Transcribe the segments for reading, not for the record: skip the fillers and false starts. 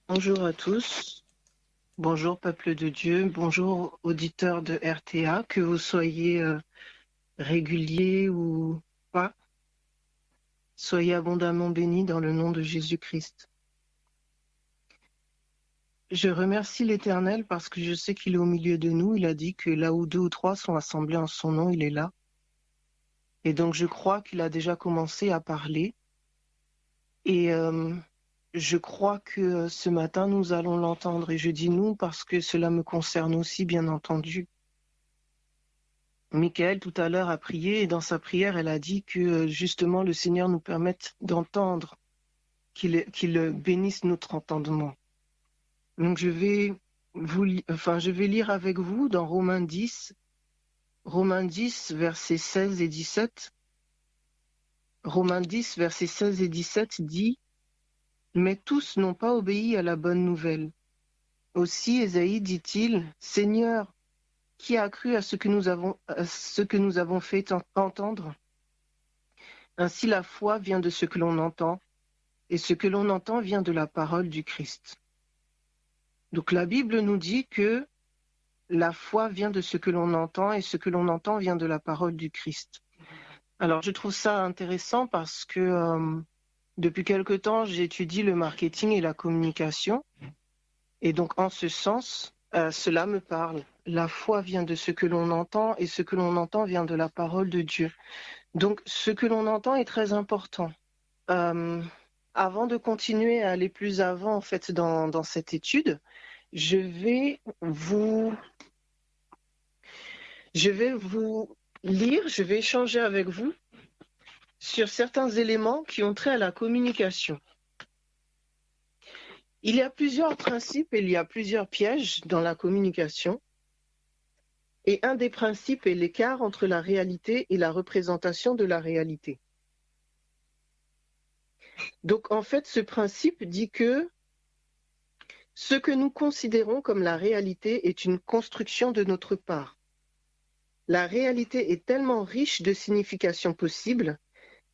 Bonjour à tous, bonjour peuple de Dieu, bonjour auditeurs de RTA, que vous soyez réguliers ou pas, soyez abondamment bénis dans le nom de Jésus-Christ. Je remercie l'Éternel parce que je sais qu'il est au milieu de nous. Il a dit que là où 2 ou 3 sont assemblés en son nom, il est là. Et donc je crois qu'il a déjà commencé à parler. Et je crois que ce matin, nous allons l'entendre. Et je dis nous parce que cela me concerne aussi, bien entendu. Michael, tout à l'heure, a prié et dans sa prière, elle a dit que justement le Seigneur nous permette d'entendre, qu'il bénisse notre entendement. Donc je vais lire avec vous dans Romains 10, versets 16 et 17. Romains 10, versets 16 et 17 dit « Mais tous n'ont pas obéi à la bonne nouvelle. Aussi Ésaïe dit-il « Seigneur, qui a cru à ce que nous avons fait entendre ?» Ainsi la foi vient de ce que l'on entend, et ce que l'on entend vient de la parole du Christ. Donc la Bible nous dit que la foi vient de ce que l'on entend, et ce que l'on entend vient de la parole du Christ. Alors je trouve ça intéressant parce que depuis quelque temps, j'étudie le marketing et la communication, et donc en ce sens, cela me parle. La foi vient de ce que l'on entend, et ce que l'on entend vient de la parole de Dieu. Donc ce que l'on entend est très important. Avant de continuer à aller plus avant en fait dans cette étude, je vais vous lire, je vais échanger avec vous sur certains éléments qui ont trait à la communication. Il y a plusieurs principes et il y a plusieurs pièges dans la communication. Et un des principes est l'écart entre la réalité et la représentation de la réalité. Donc en fait, ce principe dit que ce que nous considérons comme la réalité est une construction de notre part. La réalité est tellement riche de significations possibles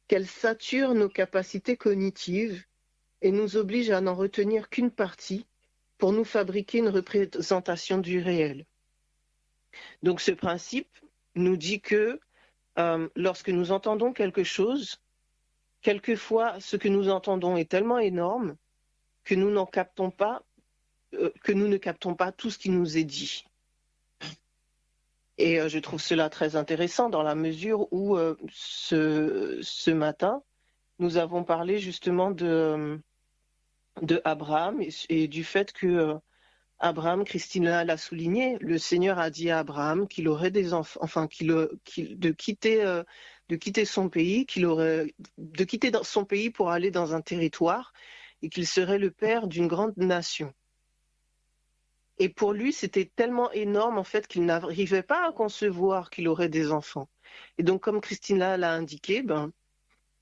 qu'elle sature nos capacités cognitives et nous oblige à n'en retenir qu'une partie pour nous fabriquer une représentation du réel. Donc ce principe nous dit que lorsque nous entendons quelque chose, quelquefois ce que nous entendons est tellement énorme que nous ne captons pas tout ce qui nous est dit. Et je trouve cela très intéressant dans la mesure où ce matin, nous avons parlé justement de Abraham et du fait que Abraham, Christina l'a souligné, le Seigneur a dit à Abraham qu'il aurait des enfants, enfin de quitter son pays, de quitter son pays pour aller dans un territoire et qu'il serait le père d'une grande nation. Et pour lui, c'était tellement énorme en fait qu'il n'arrivait pas à concevoir qu'il aurait des enfants. Et donc, comme Christina l'a indiqué,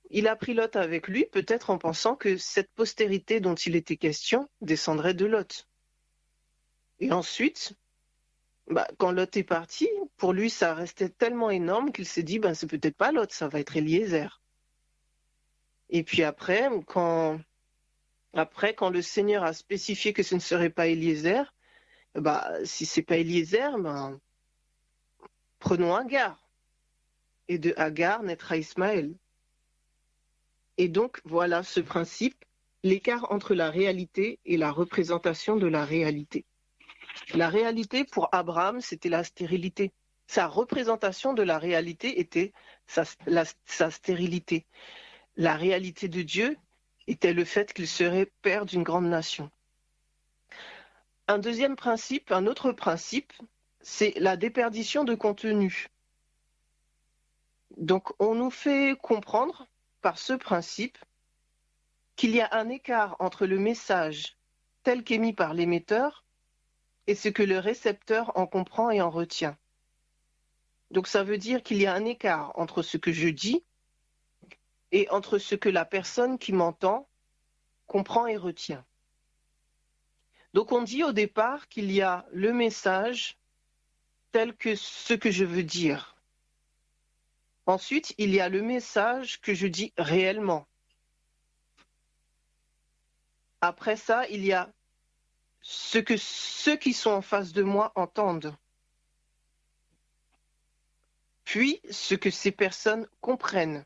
il a pris Lot avec lui, peut-être en pensant que cette postérité dont il était question descendrait de Lot. Et ensuite, quand Lot est parti, pour lui, ça restait tellement énorme qu'il s'est dit, c'est peut-être pas Lot, ça va être Eliezer. Et puis après, quand le Seigneur a spécifié que ce ne serait pas Eliezer, si c'est pas Eliezer, prenons Agar. Et de Agar naîtra Ismaël. Et donc, voilà ce principe, l'écart entre la réalité et la représentation de la réalité. La réalité pour Abraham, c'était la stérilité. Sa représentation de la réalité était sa stérilité. La réalité de Dieu était le fait qu'il serait père d'une grande nation. Un autre principe, c'est la déperdition de contenu. Donc, on nous fait comprendre par ce principe qu'il y a un écart entre le message tel qu'émis par l'émetteur et ce que le récepteur en comprend et en retient. Donc ça veut dire qu'il y a un écart entre ce que je dis et entre ce que la personne qui m'entend comprend et retient. Donc on dit au départ qu'il y a le message tel que ce que je veux dire. Ensuite, il y a le message que je dis réellement. Après ça, il y a ce que ceux qui sont en face de moi entendent, puis ce que ces personnes comprennent,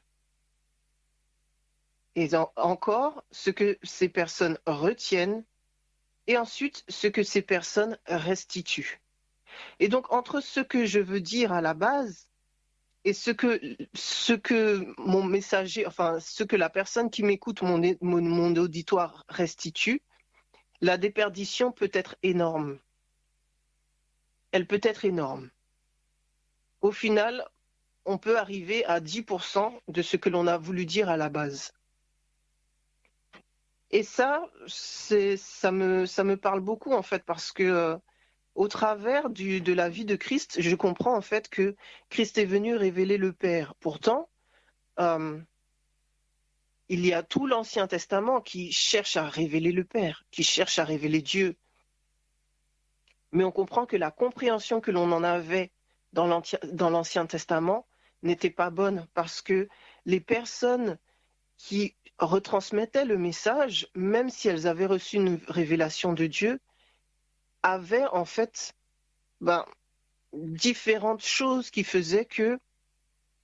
et encore ce que ces personnes retiennent, et ensuite ce que ces personnes restituent. Et donc, entre ce que je veux dire à la base et ce que mon messager, enfin, ce que la personne qui m'écoute, mon auditoire restitue, la déperdition peut être énorme. Elle peut être énorme. Au final, on peut arriver à 10% de ce que l'on a voulu dire à la base. Et ça me parle beaucoup, en fait, parce que au travers de la vie de Christ, je comprends en fait que Christ est venu révéler le Père. Pourtant, il y a tout l'Ancien Testament qui cherche à révéler le Père, qui cherche à révéler Dieu. Mais on comprend que la compréhension que l'on en avait dans l'Ancien Testament n'était pas bonne parce que les personnes qui retransmettaient le message, même si elles avaient reçu une révélation de Dieu, avaient en fait différentes choses qui faisaient que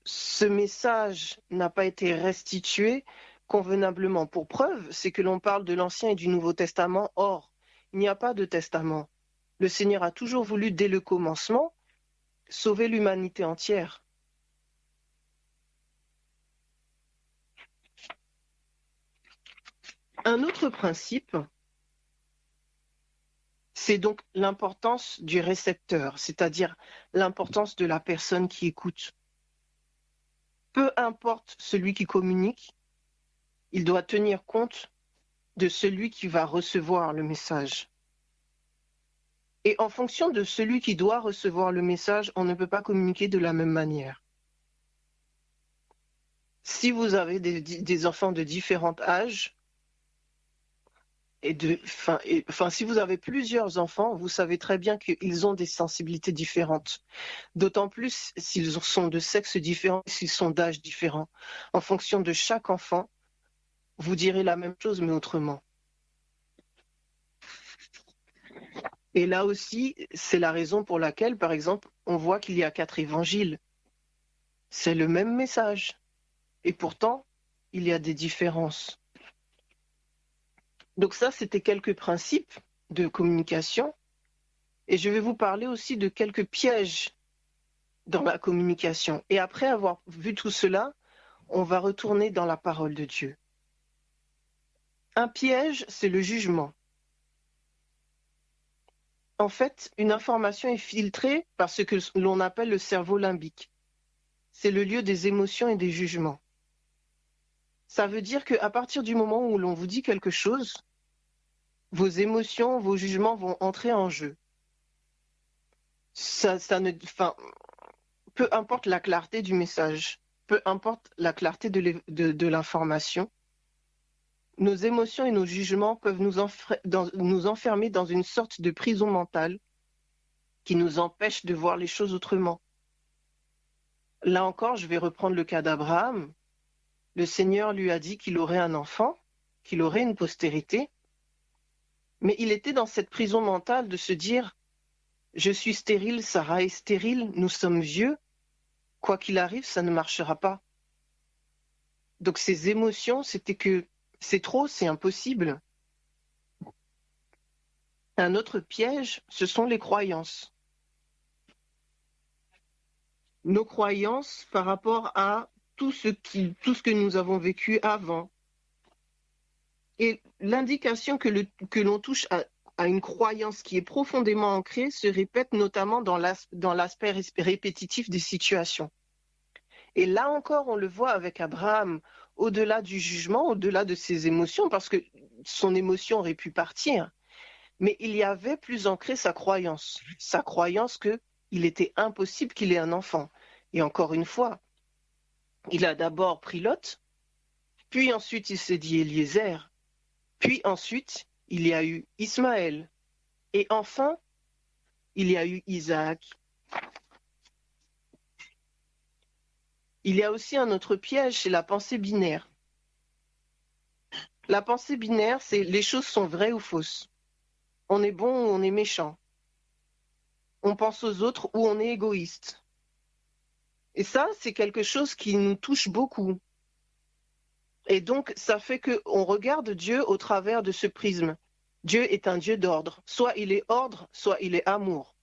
ce message n'a pas été restitué convenablement. Pour preuve, c'est que l'on parle de l'Ancien et du Nouveau Testament. Or, il n'y a pas de testament. Le Seigneur a toujours voulu, dès le commencement, sauver l'humanité entière. Un autre principe, c'est donc l'importance du récepteur, c'est-à-dire l'importance de la personne qui écoute. Peu importe celui qui communique, il doit tenir compte de celui qui va recevoir le message. Et en fonction de celui qui doit recevoir le message, on ne peut pas communiquer de la même manière. Si vous avez des enfants de différents âges, si vous avez plusieurs enfants, vous savez très bien qu'ils ont des sensibilités différentes. D'autant plus s'ils sont de sexe différent, s'ils sont d'âge différent. En fonction de chaque enfant, vous direz la même chose, mais autrement. Et là aussi, c'est la raison pour laquelle, par exemple, on voit qu'il y a 4 évangiles. C'est le même message. Et pourtant, il y a des différences. Donc ça, c'était quelques principes de communication. Et je vais vous parler aussi de quelques pièges dans la communication. Et après avoir vu tout cela, on va retourner dans la parole de Dieu. Un piège, c'est le jugement. En fait, une information est filtrée par ce que l'on appelle le cerveau limbique. C'est le lieu des émotions et des jugements. Ça veut dire qu'à partir du moment où l'on vous dit quelque chose, vos émotions, vos jugements vont entrer en jeu. Peu importe la clarté du message, peu importe la clarté de l'information, nos émotions et nos jugements peuvent nous enfermer dans une sorte de prison mentale qui nous empêche de voir les choses autrement. Là encore, je vais reprendre le cas d'Abraham. Le Seigneur lui a dit qu'il aurait un enfant, qu'il aurait une postérité, mais il était dans cette prison mentale de se dire « Je suis stérile, Sarah est stérile, nous sommes vieux, quoi qu'il arrive, ça ne marchera pas. » Donc ses émotions, c'était que c'est trop, c'est impossible. Un autre piège, ce sont les croyances. Nos croyances par rapport à tout ce que nous avons vécu avant. Et l'indication que l'on touche à une croyance qui est profondément ancrée se répète notamment dans l'aspect répétitif des situations. Et là encore, on le voit avec Abraham, au-delà du jugement, au-delà de ses émotions, parce que son émotion aurait pu partir, mais il y avait plus ancré sa croyance qu'il était impossible qu'il ait un enfant. Et encore une fois, il a d'abord pris Lot, puis ensuite il s'est dit Eliezer, puis ensuite il y a eu Ismaël, et enfin il y a eu Isaac. Il y a aussi un autre piège, c'est la pensée binaire. La pensée binaire, c'est les choses sont vraies ou fausses. On est bon ou on est méchant. On pense aux autres ou on est égoïste. Et ça, c'est quelque chose qui nous touche beaucoup. Et donc, ça fait qu'on regarde Dieu au travers de ce prisme. Dieu est un Dieu d'ordre. Soit il est ordre, soit il est amour.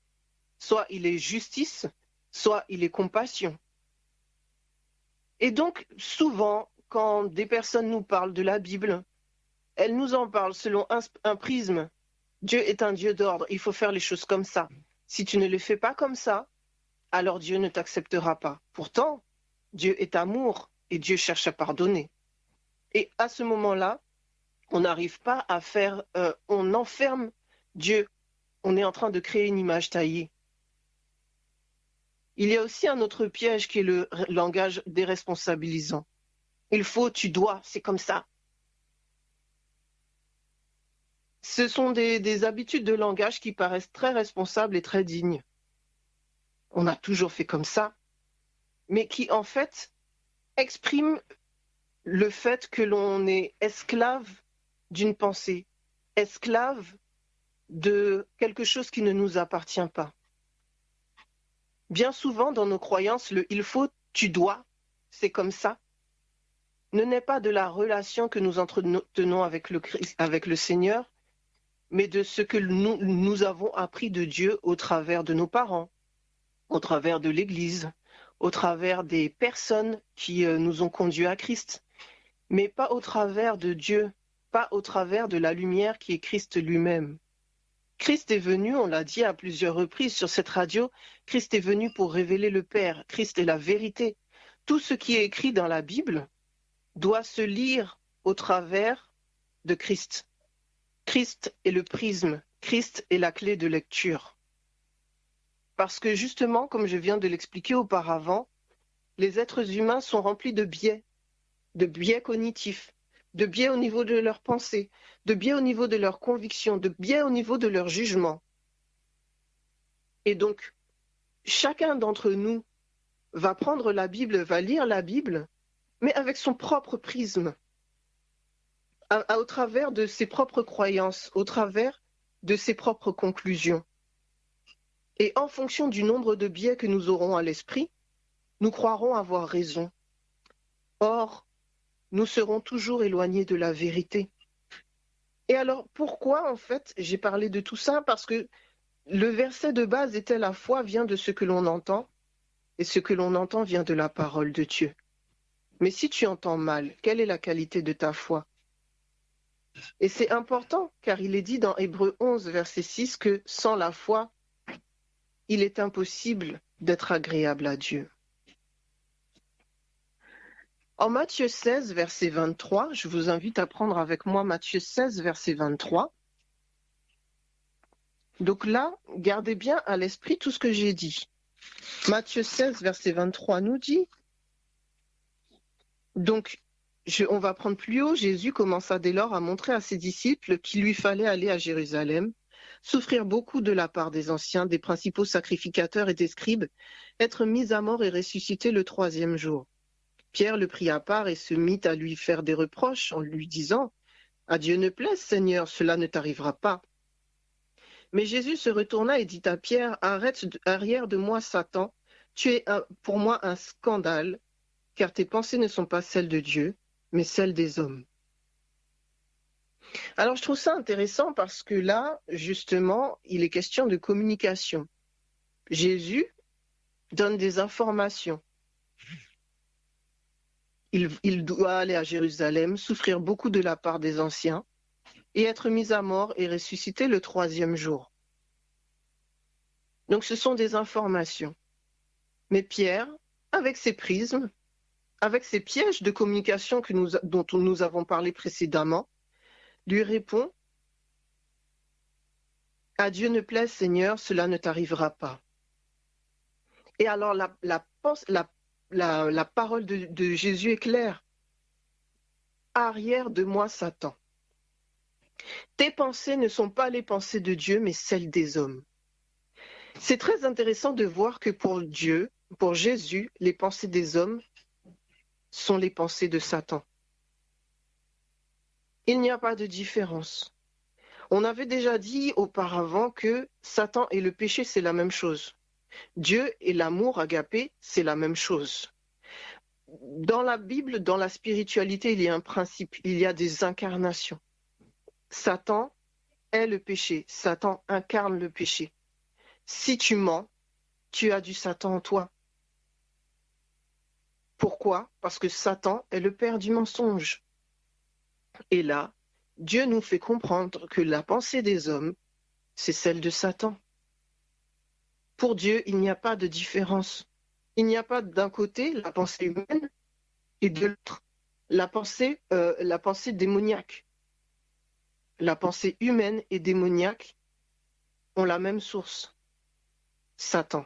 Soit il est justice, soit il est compassion. Et donc, souvent, quand des personnes nous parlent de la Bible, elles nous en parlent selon un prisme. Dieu est un Dieu d'ordre, il faut faire les choses comme ça. Si tu ne le fais pas comme ça, alors Dieu ne t'acceptera pas. Pourtant, Dieu est amour et Dieu cherche à pardonner. Et à ce moment-là, on n'arrive pas à faire, on enferme Dieu. On est en train de créer une image taillée. Il y a aussi un autre piège qui est le langage déresponsabilisant. Il faut, tu dois, c'est comme ça. Ce sont des habitudes de langage qui paraissent très responsables et très dignes. On a toujours fait comme ça, mais qui en fait expriment le fait que l'on est esclave d'une pensée, esclave de quelque chose qui ne nous appartient pas. Bien souvent, dans nos croyances, le il faut, tu dois, c'est comme ça, ne naît pas de la relation que nous entretenons avec le Seigneur, mais de ce que nous avons appris de Dieu au travers de nos parents, au travers de l'Église, au travers des personnes qui nous ont conduits à Christ, mais pas au travers de Dieu, pas au travers de la lumière qui est Christ lui-même. Christ est venu, on l'a dit à plusieurs reprises sur cette radio, Christ est venu pour révéler le Père, Christ est la vérité. Tout ce qui est écrit dans la Bible doit se lire au travers de Christ. Christ est le prisme, Christ est la clé de lecture. Parce que justement, comme je viens de l'expliquer auparavant, les êtres humains sont remplis de biais cognitifs, de biais au niveau de leurs pensées, de biais au niveau de leurs convictions, de biais au niveau de leur jugement. Et donc, chacun d'entre nous va prendre la Bible, va lire la Bible, mais avec son propre prisme, au travers de ses propres croyances, au travers de ses propres conclusions. Et en fonction du nombre de biais que nous aurons à l'esprit, nous croirons avoir raison. Or, nous serons toujours éloignés de la vérité. Et alors, pourquoi, en fait, j'ai parlé de tout ça? Parce que le verset de base était la foi vient de ce que l'on entend, et ce que l'on entend vient de la parole de Dieu. Mais si tu entends mal, quelle est la qualité de ta foi? Et c'est important, car il est dit dans Hébreux 11, verset 6, que sans la foi, il est impossible d'être agréable à Dieu. En Matthieu 16, verset 23, je vous invite à prendre avec moi Matthieu 16, verset 23. Donc là, gardez bien à l'esprit tout ce que j'ai dit. Matthieu 16, verset 23 nous dit, donc on va prendre plus haut, Jésus commença dès lors à montrer à ses disciples qu'il lui fallait aller à Jérusalem, souffrir beaucoup de la part des anciens, des principaux sacrificateurs et des scribes, être mis à mort et ressuscité le 3e jour. Pierre le prit à part et se mit à lui faire des reproches en lui disant « À Dieu ne plaise, Seigneur, cela ne t'arrivera pas. » Mais Jésus se retourna et dit à Pierre « Arrête arrière de moi, Satan, tu es pour moi un scandale, car tes pensées ne sont pas celles de Dieu, mais celles des hommes. » Alors je trouve ça intéressant parce que là, justement, il est question de communication. Jésus donne des informations. Il doit aller à Jérusalem, souffrir beaucoup de la part des anciens, et être mis à mort et ressuscité le 3e jour. Donc ce sont des informations. Mais Pierre, avec ses prismes, avec ces pièges de communication dont nous avons parlé précédemment, lui répond « À Dieu ne plaise, Seigneur, cela ne t'arrivera pas. » Et alors la parole de Jésus est claire. « Arrière de moi, Satan. Tes pensées ne sont pas les pensées de Dieu, mais celles des hommes. » C'est très intéressant de voir que pour Dieu, pour Jésus, les pensées des hommes sont les pensées de Satan. Il n'y a pas de différence. On avait déjà dit auparavant que Satan et le péché, c'est la même chose. Dieu et l'amour agapé, c'est la même chose. Dans la Bible, dans la spiritualité, il y a un principe, il y a des incarnations. Satan est le péché, Satan incarne le péché. Si tu mens, tu as du Satan en toi. Pourquoi? Parce que Satan est le père du mensonge. Et là, Dieu nous fait comprendre que la pensée des hommes, c'est celle de Satan. Pour Dieu, il n'y a pas de différence. Il n'y a pas d'un côté la pensée humaine et de l'autre la pensée démoniaque. La pensée humaine et démoniaque ont la même source, Satan.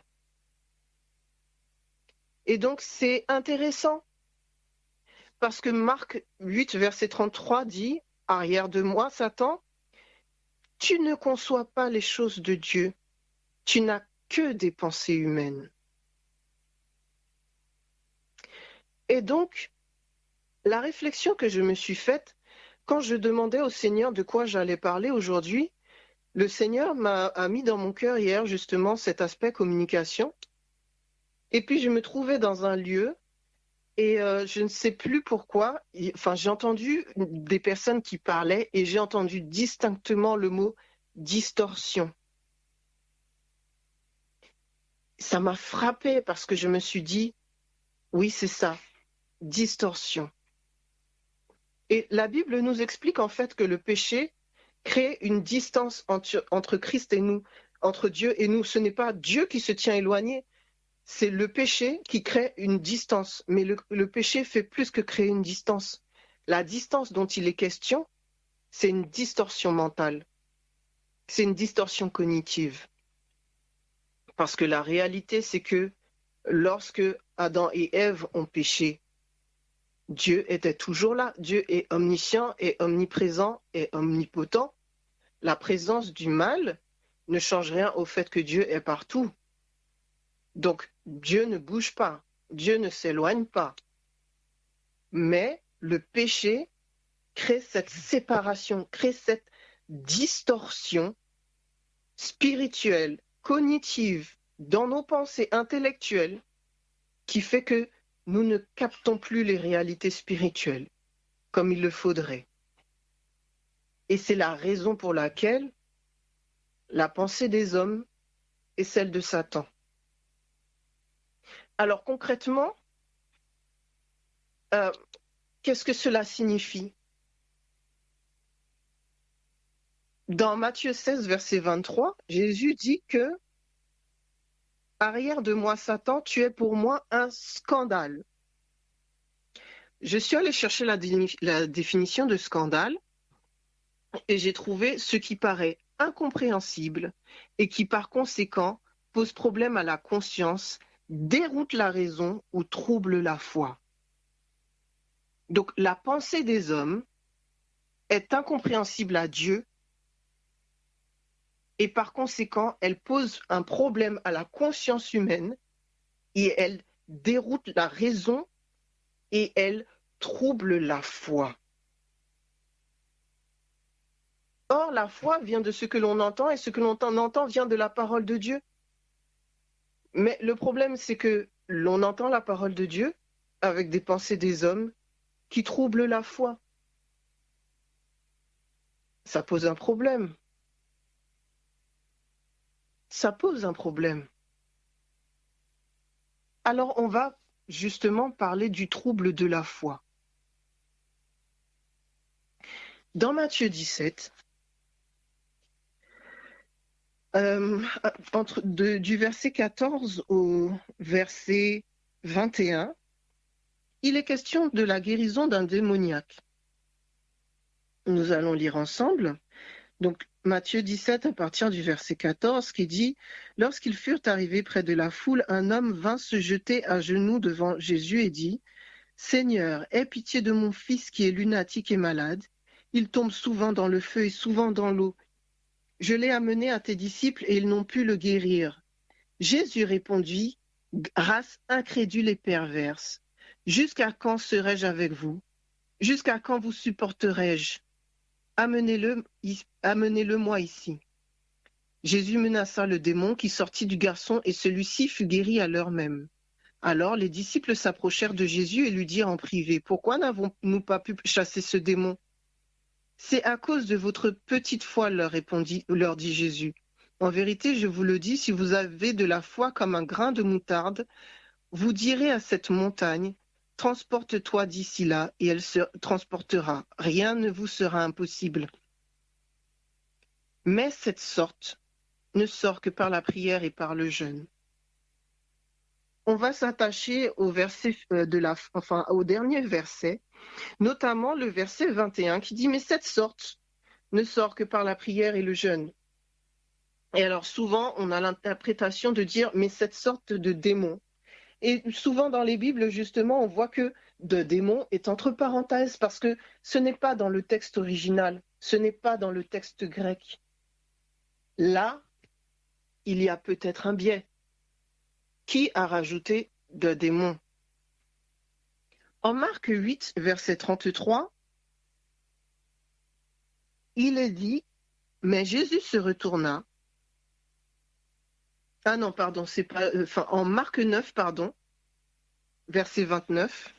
Et donc c'est intéressant parce que Marc 8, verset 33 dit, « Arrière de moi, Satan, tu ne conçois pas les choses de Dieu, tu n'as que des pensées humaines. » Et donc, la réflexion que je me suis faite, quand je demandais au Seigneur de quoi j'allais parler aujourd'hui, le Seigneur a mis dans mon cœur hier justement cet aspect communication. Et puis je me trouvais dans un lieu et je ne sais plus pourquoi, enfin j'ai entendu des personnes qui parlaient et j'ai entendu distinctement le mot distorsion. Ça m'a frappé parce que je me suis dit, oui c'est ça, distorsion. Et la Bible nous explique en fait que le péché crée une distance entre Christ et nous, entre Dieu et nous. Ce n'est pas Dieu qui se tient éloigné, c'est le péché qui crée une distance. Mais le péché fait plus que créer une distance. La distance dont il est question, c'est une distorsion mentale. C'est une distorsion cognitive. Parce que la réalité, c'est que lorsque Adam et Ève ont péché, Dieu était toujours là. Dieu est omniscient et omniprésent et omnipotent. La présence du mal ne change rien au fait que Dieu est partout. Donc, Dieu ne bouge pas, Dieu ne s'éloigne pas. Mais le péché crée cette séparation, crée cette distorsion spirituelle, cognitive, dans nos pensées intellectuelles, qui fait que nous ne captons plus les réalités spirituelles comme il le faudrait. Et c'est la raison pour laquelle la pensée des hommes est celle de Satan. Alors concrètement, qu'est-ce que cela signifie? Dans Matthieu 16, verset 23, Jésus dit que « Arrière de moi, Satan, tu es pour moi un scandale. » Je suis allée chercher la définition de scandale et j'ai trouvé ce qui paraît incompréhensible et qui par conséquent pose problème à la conscience, déroute la raison ou trouble la foi. Donc la pensée des hommes est incompréhensible à Dieu et par conséquent, elle pose un problème à la conscience humaine et elle déroute la raison et elle trouble la foi. Or, la foi vient de ce que l'on entend et ce que l'on entend vient de la parole de Dieu. Mais le problème, c'est que l'on entend la parole de Dieu avec des pensées des hommes qui troublent la foi. Ça pose un problème. Ça pose un problème. Alors, on va justement parler du trouble de la foi. Dans Matthieu 17, du verset 14 au verset 21, il est question de la guérison d'un démoniaque. Nous allons lire ensemble. Donc, Matthieu 17, à partir du verset 14, qui dit « Lorsqu'ils furent arrivés près de la foule, un homme vint se jeter à genoux devant Jésus et dit « Seigneur, aie pitié de mon fils qui est lunatique et malade. Il tombe souvent dans le feu et souvent dans l'eau. Je l'ai amené à tes disciples et ils n'ont pu le guérir. » Jésus répondit « Race incrédule et perverse, jusqu'à quand serai-je avec vous? Jusqu'à quand vous supporterai-je? Amenez-le-moi ici. Jésus menaça le démon qui sortit du garçon et celui-ci fut guéri à l'heure même. Alors les disciples s'approchèrent de Jésus et lui dirent en privé, « Pourquoi n'avons-nous pas pu chasser ce démon ?» « C'est à cause de votre petite foi, leur dit Jésus. En vérité, je vous le dis, si vous avez de la foi comme un grain de moutarde, vous direz à cette montagne, « Transporte-toi d'ici là, et elle se transportera. Rien ne vous sera impossible. » Mais cette sorte ne sort que par la prière et par le jeûne. On va s'attacher au dernier verset, notamment le verset 21 qui dit « Mais cette sorte ne sort que par la prière et le jeûne. » Et alors souvent, on a l'interprétation de dire « Mais cette sorte de démon ». Et souvent dans les Bibles, justement, on voit que de démon est entre parenthèses parce que ce n'est pas dans le texte original, ce n'est pas dans le texte grec. Là, il y a peut-être un biais. Qui a rajouté de démon? En Marc 8, verset 33, il est dit, mais Jésus se retourna. Ah non, pardon, c'est pas. En Marc 9, pardon, verset 29,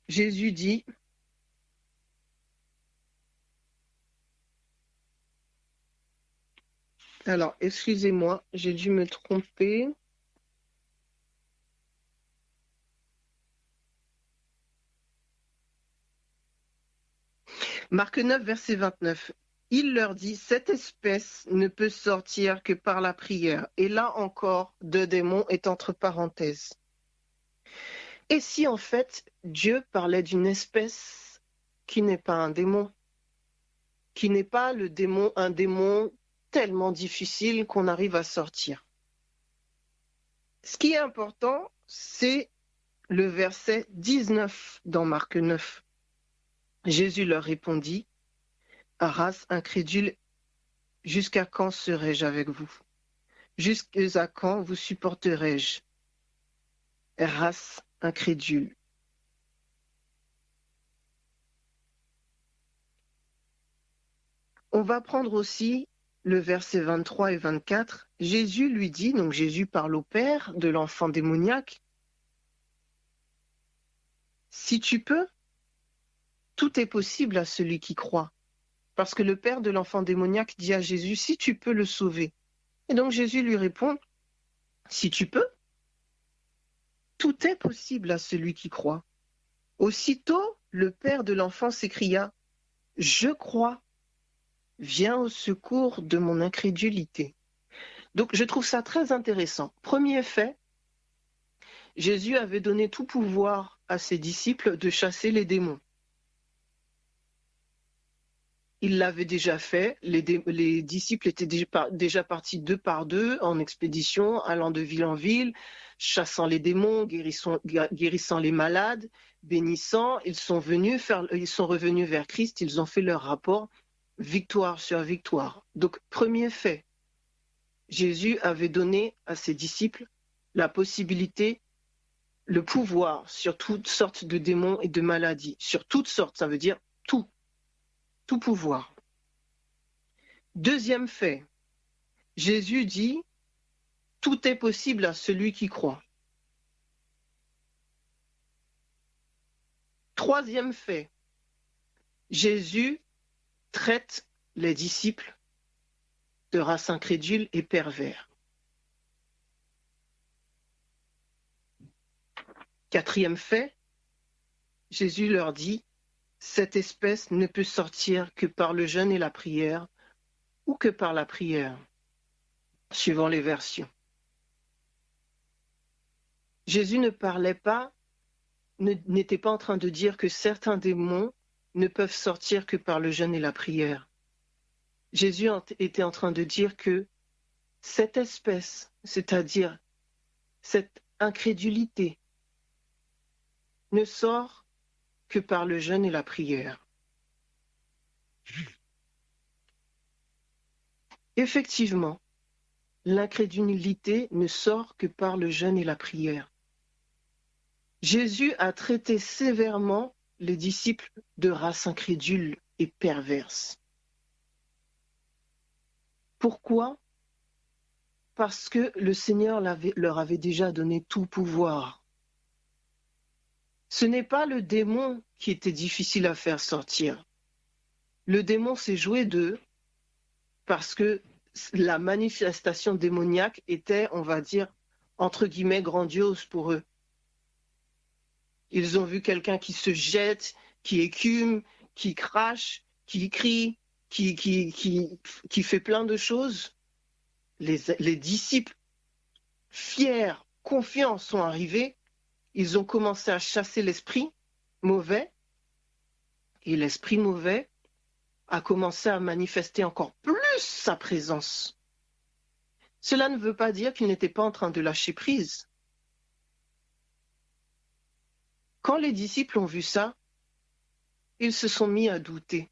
Jésus dit, alors, excusez-moi, j'ai dû me tromper. Marc 9, verset 29. Il leur dit, cette espèce ne peut sortir que par la prière. Et là encore, de démon est entre parenthèses. Et si en fait, Dieu parlait d'une espèce qui n'est pas un démon, qui n'est pas un démon tellement difficile qu'on arrive à sortir. Ce qui est important, c'est le verset 19 dans Marc 9. Jésus leur répondit, « Race incrédule, jusqu'à quand serai-je avec vous? Jusqu'à quand vous supporterai-je? Race incrédule. » On va prendre aussi le verset 23 et 24. Jésus lui dit, donc Jésus parle au père de l'enfant démoniaque, « Si tu peux, tout est possible à celui qui croit. » Parce que le père de l'enfant démoniaque dit à Jésus, « Si tu peux le sauver. » Et donc Jésus lui répond, « Si tu peux, tout est possible à celui qui croit. » Aussitôt, le père de l'enfant s'écria, « Je crois, viens au secours de mon incrédulité. » Donc je trouve ça très intéressant. Premier fait, Jésus avait donné tout pouvoir à ses disciples de chasser les démons. Il l'avait déjà fait, les disciples étaient déjà partis deux par deux en expédition, allant de ville en ville, chassant les démons, guérissant les malades, bénissant. Ils sont revenus vers Christ, ils ont fait leur rapport, victoire sur victoire. Donc, premier fait, Jésus avait donné à ses disciples la possibilité, le pouvoir sur toutes sortes de démons et de maladies. Sur toutes sortes, ça veut dire tout pouvoir. Deuxième fait, Jésus dit, tout est possible à celui qui croit. Troisième fait, Jésus traite les disciples de race incrédule et pervers. Quatrième fait, Jésus leur dit, cette espèce ne peut sortir que par le jeûne et la prière, ou que par la prière, suivant les versions. Jésus n'était pas en train de dire que certains démons ne peuvent sortir que par le jeûne et la prière. Jésus était en train de dire que cette espèce, c'est-à-dire cette incrédulité, ne sort que par le jeûne et la prière. Effectivement, l'incrédulité ne sort que par le jeûne et la prière. Jésus a traité sévèrement les disciples de race incrédule et perverse. Pourquoi? Parce que le Seigneur leur avait déjà donné tout pouvoir. Ce n'est pas le démon qui était difficile à faire sortir. Le démon s'est joué d'eux parce que la manifestation démoniaque était, on va dire, entre guillemets, grandiose pour eux. Ils ont vu quelqu'un qui se jette, qui écume, qui crache, qui crie, qui fait plein de choses. Les disciples, fiers, confiants, sont arrivés. Ils ont commencé à chasser l'esprit mauvais. Et l'esprit mauvais a commencé à manifester encore plus sa présence. Cela ne veut pas dire qu'il n'était pas en train de lâcher prise. Quand les disciples ont vu ça, ils se sont mis à douter.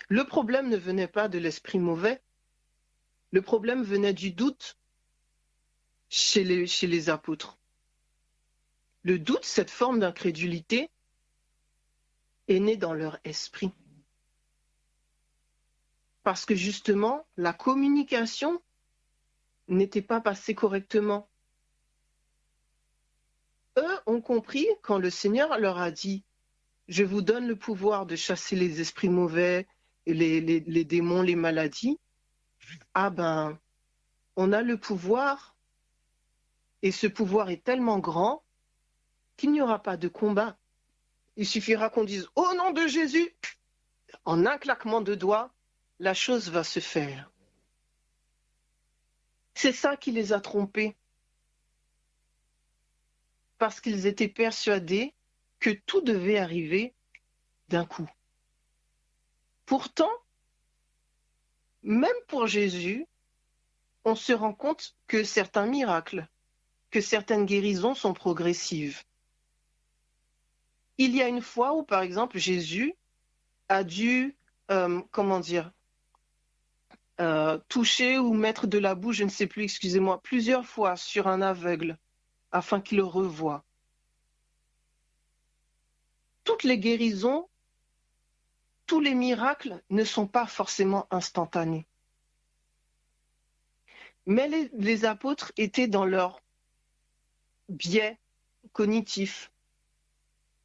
Le problème ne venait pas de l'esprit mauvais, le problème venait du doute chez les apôtres. Le doute, cette forme d'incrédulité, est née dans leur esprit. Parce que justement, la communication n'était pas passée correctement. Eux ont compris quand le Seigneur leur a dit « Je vous donne le pouvoir de chasser les esprits mauvais, les démons, les maladies. » Ah ben, on a le pouvoir et ce pouvoir est tellement grand qu'il n'y aura pas de combat. Il suffira qu'on dise « Au nom de Jésus !» En un claquement de doigts, la chose va se faire. C'est ça qui les a trompés. Parce qu'ils étaient persuadés que tout devait arriver d'un coup. Pourtant, même pour Jésus, on se rend compte que certains miracles, que certaines guérisons sont progressives. Il y a une fois où, par exemple, Jésus a dû, toucher ou mettre de la boue, je ne sais plus, excusez-moi, plusieurs fois sur un aveugle afin qu'il le revoie. Toutes les guérisons, tous les miracles ne sont pas forcément instantanés. Mais les apôtres étaient dans leur biais cognitif,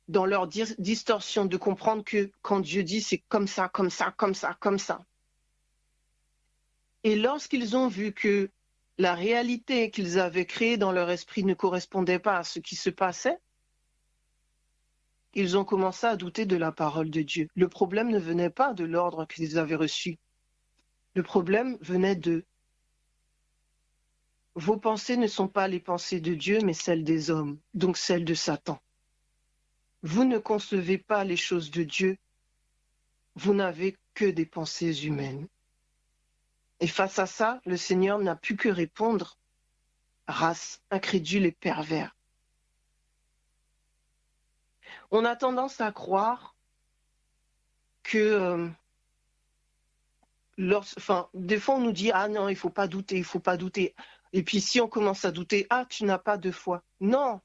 dans leur distorsion de comprendre que quand Dieu dit c'est comme ça, comme ça, comme ça, comme ça. Et lorsqu'ils ont vu que la réalité qu'ils avaient créée dans leur esprit ne correspondait pas à ce qui se passait, ils ont commencé à douter de la parole de Dieu. Le problème ne venait pas de l'ordre qu'ils avaient reçu. Le problème venait d'eux. Vos pensées ne sont pas les pensées de Dieu, mais celles des hommes, donc celles de Satan. Vous ne concevez pas les choses de Dieu. Vous n'avez que des pensées humaines. Et face à ça, le Seigneur n'a pu que répondre, race incrédule et pervers. On a tendance à croire que, des fois on nous dit, ah non, il faut pas douter, il faut pas douter. Et puis si on commence à douter, ah, tu n'as pas de foi. Non,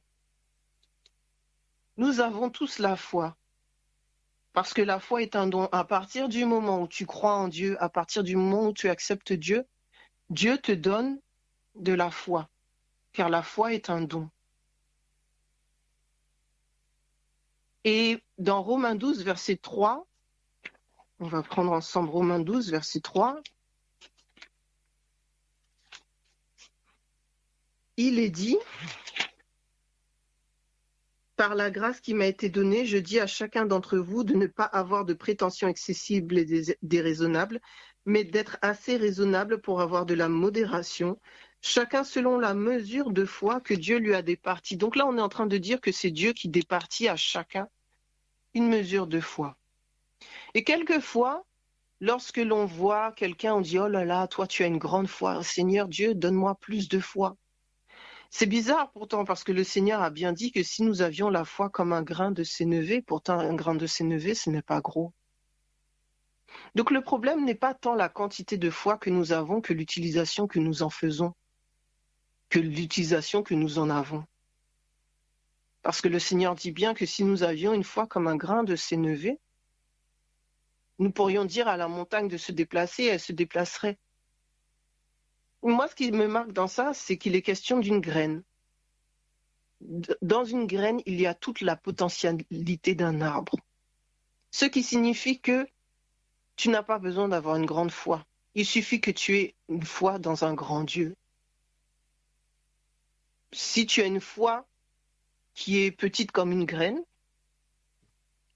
nous avons tous la foi. Parce que la foi est un don. À partir du moment où tu crois en Dieu, à partir du moment où tu acceptes Dieu, Dieu te donne de la foi. Car la foi est un don. Et dans Romains 12, verset 3, on va prendre ensemble Romains 12, verset 3, il est dit, par la grâce qui m'a été donnée, je dis à chacun d'entre vous de ne pas avoir de prétentions excessibles et déraisonnables, mais d'être assez raisonnable pour avoir de la modération, chacun selon la mesure de foi que Dieu lui a départie. Donc là, on est en train de dire que c'est Dieu qui départit à chacun une mesure de foi. Et quelquefois, lorsque l'on voit quelqu'un, on dit « Oh là là, toi tu as une grande foi, Seigneur Dieu, donne-moi plus de foi ». C'est bizarre pourtant parce que le Seigneur a bien dit que si nous avions la foi comme un grain de sénévé, pourtant un grain de sénévé, ce n'est pas gros. Donc le problème n'est pas tant la quantité de foi que nous avons que l'utilisation que nous en faisons, que l'utilisation que nous en avons. Parce que le Seigneur dit bien que si nous avions une foi comme un grain de sénévé, nous pourrions dire à la montagne de se déplacer, elle se déplacerait. Moi, ce qui me marque dans ça, c'est qu'il est question d'une graine. Dans une graine, il y a toute la potentialité d'un arbre. Ce qui signifie que tu n'as pas besoin d'avoir une grande foi. Il suffit que tu aies une foi dans un grand Dieu. Si tu as une foi qui est petite comme une graine,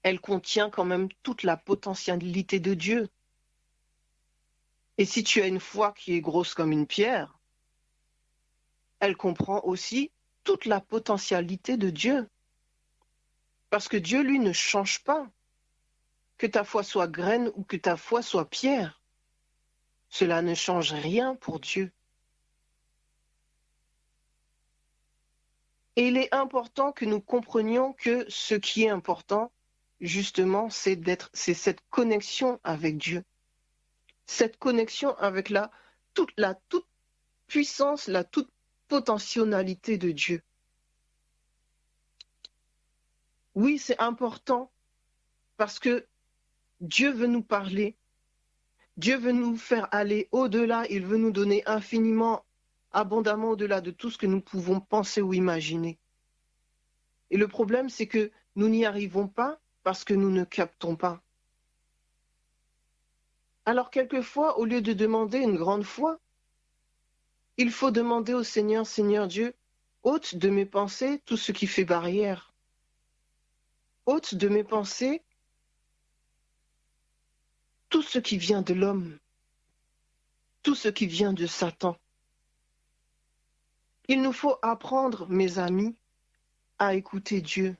elle contient quand même toute la potentialité de Dieu. Et si tu as une foi qui est grosse comme une pierre, elle comprend aussi toute la potentialité de Dieu. Parce que Dieu, lui, ne change pas. Que ta foi soit graine ou que ta foi soit pierre, cela ne change rien pour Dieu. Et il est important que nous comprenions que ce qui est important, justement, c'est cette connexion avec Dieu. Cette connexion avec toute puissance, la toute potentialité de Dieu. Oui, c'est important parce que Dieu veut nous parler. Dieu veut nous faire aller au-delà. Il veut nous donner infiniment, abondamment au-delà de tout ce que nous pouvons penser ou imaginer. Et le problème, c'est que nous n'y arrivons pas parce que nous ne captons pas. Alors quelquefois, au lieu de demander une grande foi, il faut demander au Seigneur, Seigneur Dieu, ôte de mes pensées tout ce qui fait barrière. Ôte de mes pensées tout ce qui vient de l'homme, tout ce qui vient de Satan. Il nous faut apprendre, mes amis, à écouter Dieu.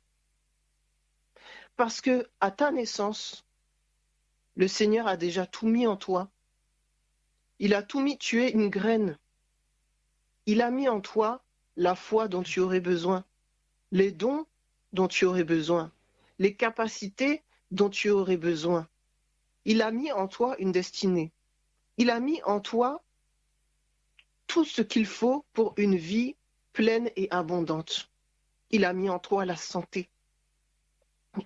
Parce que à ta naissance, le Seigneur a déjà tout mis en toi. Il a tout mis, tu es une graine. Il a mis en toi la foi dont tu aurais besoin, les dons dont tu aurais besoin, les capacités dont tu aurais besoin. Il a mis en toi une destinée. Il a mis en toi tout ce qu'il faut pour une vie pleine et abondante. Il a mis en toi la santé.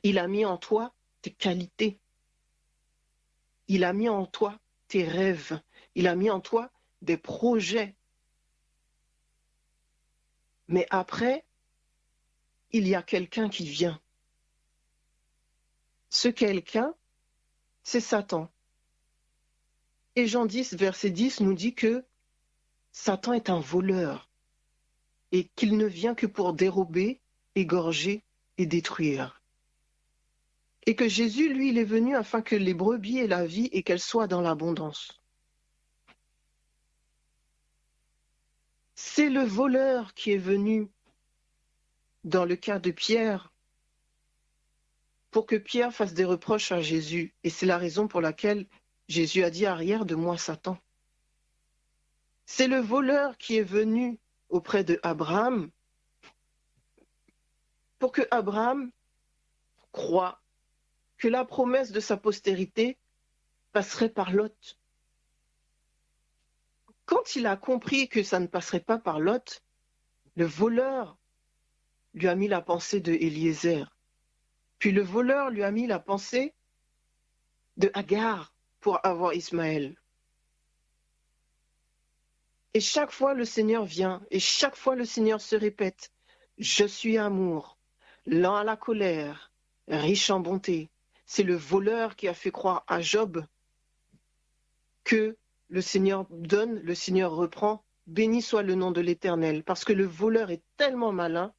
Il a mis en toi tes qualités. Il a mis en toi tes rêves. Il a mis en toi des projets. Mais après, il y a quelqu'un qui vient. Ce quelqu'un, c'est Satan. Et Jean 10, verset 10 nous dit que Satan est un voleur et qu'il ne vient que pour dérober, égorger et détruire. Et que Jésus, lui, il est venu afin que les brebis aient la vie et qu'elles soient dans l'abondance. C'est le voleur qui est venu dans le cas de Pierre pour que Pierre fasse des reproches à Jésus. Et c'est la raison pour laquelle Jésus a dit « Arrière de moi, Satan ». C'est le voleur qui est venu auprès de Abraham pour que Abraham croie que la promesse de sa postérité passerait par Lot. Quand il a compris que ça ne passerait pas par Lot, le voleur lui a mis la pensée de Eliezer. Puis le voleur lui a mis la pensée de Agar pour avoir Ismaël. Et chaque fois le Seigneur vient, et chaque fois le Seigneur se répète, « Je suis amour, lent à la colère, riche en bonté ». C'est le voleur qui a fait croire à Job que le Seigneur donne, le Seigneur reprend, béni soit le nom de l'Éternel. Parce que le voleur est tellement malin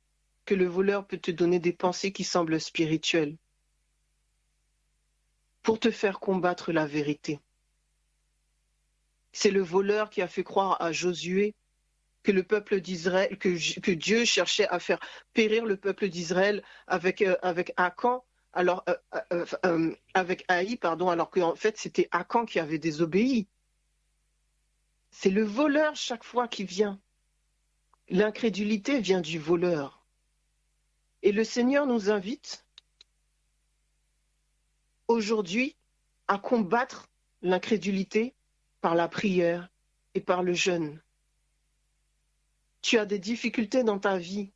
que le voleur peut te donner des pensées qui semblent spirituelles pour te faire combattre la vérité. C'est le voleur qui a fait croire à Josué que le peuple d'Israël, que Dieu cherchait à faire périr le peuple d'Israël avec Akan, avec Haï, pardon, alors qu'en fait c'était Akan qui avait désobéi. C'est le voleur chaque fois qui vient. L'incrédulité vient du voleur. Et le Seigneur nous invite aujourd'hui à combattre l'incrédulité par la prière et par le jeûne. Tu as des difficultés dans ta vie.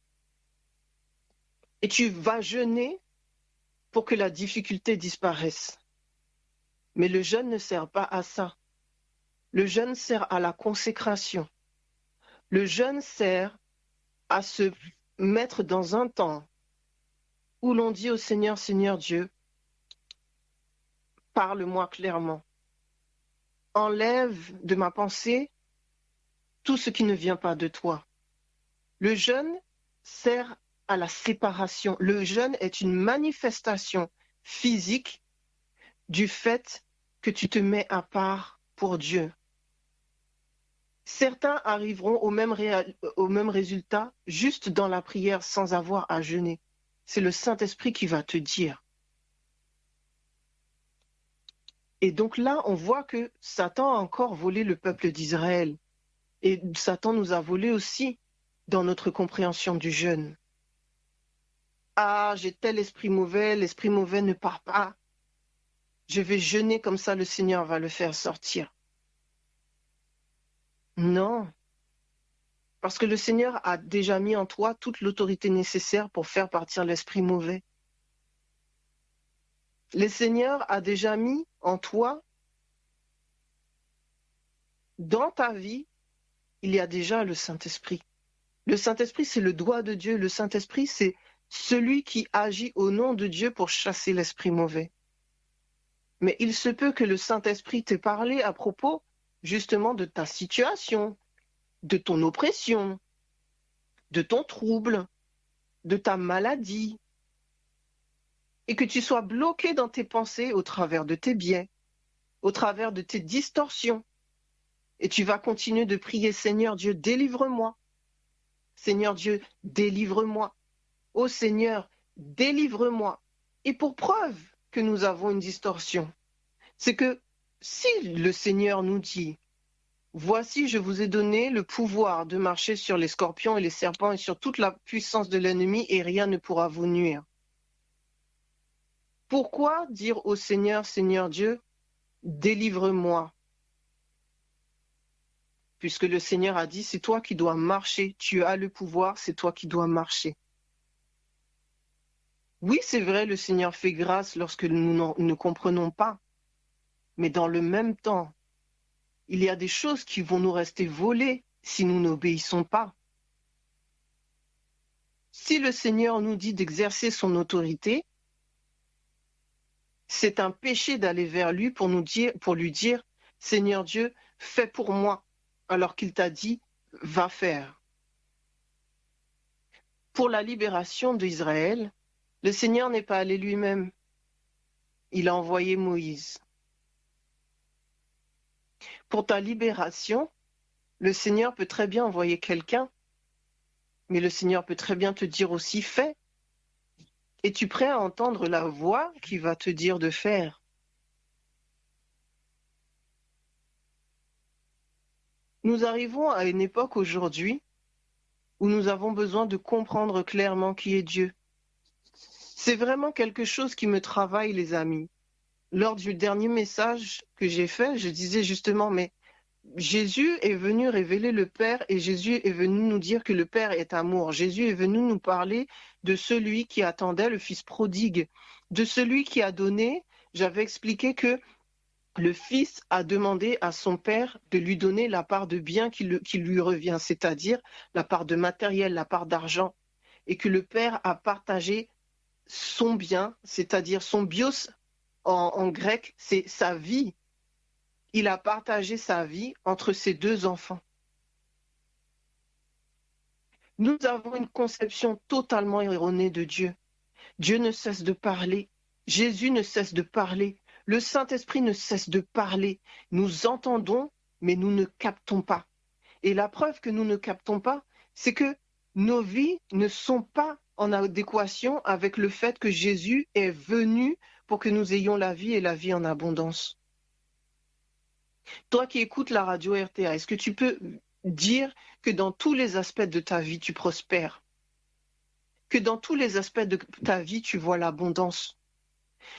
et tu vas jeûner pour que la difficulté disparaisse. Mais le jeûne ne sert pas à ça. Le jeûne sert à la consécration. Le jeûne sert à se mettre dans un temps où l'on dit au Seigneur, Seigneur Dieu, parle-moi clairement. Enlève de ma pensée tout ce qui ne vient pas de toi. Le jeûne sert à la séparation. Le jeûne est une manifestation physique du fait que tu te mets à part pour Dieu. Certains arriveront au même résultat juste dans la prière sans avoir à jeûner. C'est le Saint-Esprit qui va te dire. Et donc là, on voit que Satan a encore volé le peuple d'Israël. Et Satan nous a volé aussi dans notre compréhension du jeûne. Ah, j'ai tel l'esprit mauvais ne part pas. Je vais jeûner comme ça, le Seigneur va le faire sortir. Non, parce que le Seigneur a déjà mis en toi toute l'autorité nécessaire pour faire partir l'esprit mauvais. Le Seigneur a déjà mis en toi, dans ta vie, il y a déjà le Saint-Esprit. Le Saint-Esprit, c'est le doigt de Dieu. Le Saint-Esprit, c'est celui qui agit au nom de Dieu pour chasser l'esprit mauvais. Mais il se peut que le Saint-Esprit t'ait parlé à propos justement de ta situation, de ton oppression, de ton trouble, de ta maladie, et que tu sois bloqué dans tes pensées au travers de tes biais, au travers de tes distorsions. Et tu vas continuer de prier, Seigneur Dieu, délivre-moi. Seigneur Dieu, délivre-moi. Ô Seigneur, délivre-moi. Et pour preuve que nous avons une distorsion, c'est que si le Seigneur nous dit, voici, je vous ai donné le pouvoir de marcher sur les scorpions et les serpents et sur toute la puissance de l'ennemi et rien ne pourra vous nuire. Pourquoi dire au Seigneur, Seigneur Dieu, délivre-moi? Puisque le Seigneur a dit, c'est toi qui dois marcher, tu as le pouvoir, c'est toi qui dois marcher. Oui, c'est vrai, le Seigneur fait grâce lorsque nous ne comprenons pas, mais dans le même temps, il y a des choses qui vont nous rester volées si nous n'obéissons pas. Si le Seigneur nous dit d'exercer son autorité, c'est un péché d'aller vers lui pour lui dire, Seigneur Dieu, fais pour moi, alors qu'il t'a dit, va faire. Pour la libération d'Israël, le Seigneur n'est pas allé lui-même. Il a envoyé Moïse. Pour ta libération, le Seigneur peut très bien envoyer quelqu'un, mais le Seigneur peut très bien te dire aussi, fais. Es-tu prêt à entendre la voix qui va te dire de faire? Nous arrivons à une époque aujourd'hui où nous avons besoin de comprendre clairement qui est Dieu. C'est vraiment quelque chose qui me travaille, les amis. Lors du dernier message que j'ai fait, je disais justement, mais Jésus est venu révéler le Père et Jésus est venu nous dire que le Père est amour. Jésus est venu nous parler de celui qui attendait le Fils prodigue, de celui qui a donné. J'avais expliqué que le Fils a demandé à son Père de lui donner la part de bien qui lui revient, c'est-à-dire la part de matériel, la part d'argent, et que le Père a partagé son bien, c'est-à-dire son bios en grec, c'est sa vie. Il a partagé sa vie entre ses deux enfants. Nous avons une conception totalement erronée de Dieu. Dieu ne cesse de parler. Jésus ne cesse de parler. Le Saint-Esprit ne cesse de parler. Nous entendons, mais nous ne captons pas. Et la preuve que nous ne captons pas, c'est que nos vies ne sont pas en adéquation avec le fait que Jésus est venu pour que nous ayons la vie et la vie en abondance. Toi qui écoutes la radio RTA, est-ce que tu peux dire que dans tous les aspects de ta vie, tu prospères? Que dans tous les aspects de ta vie, tu vois l'abondance?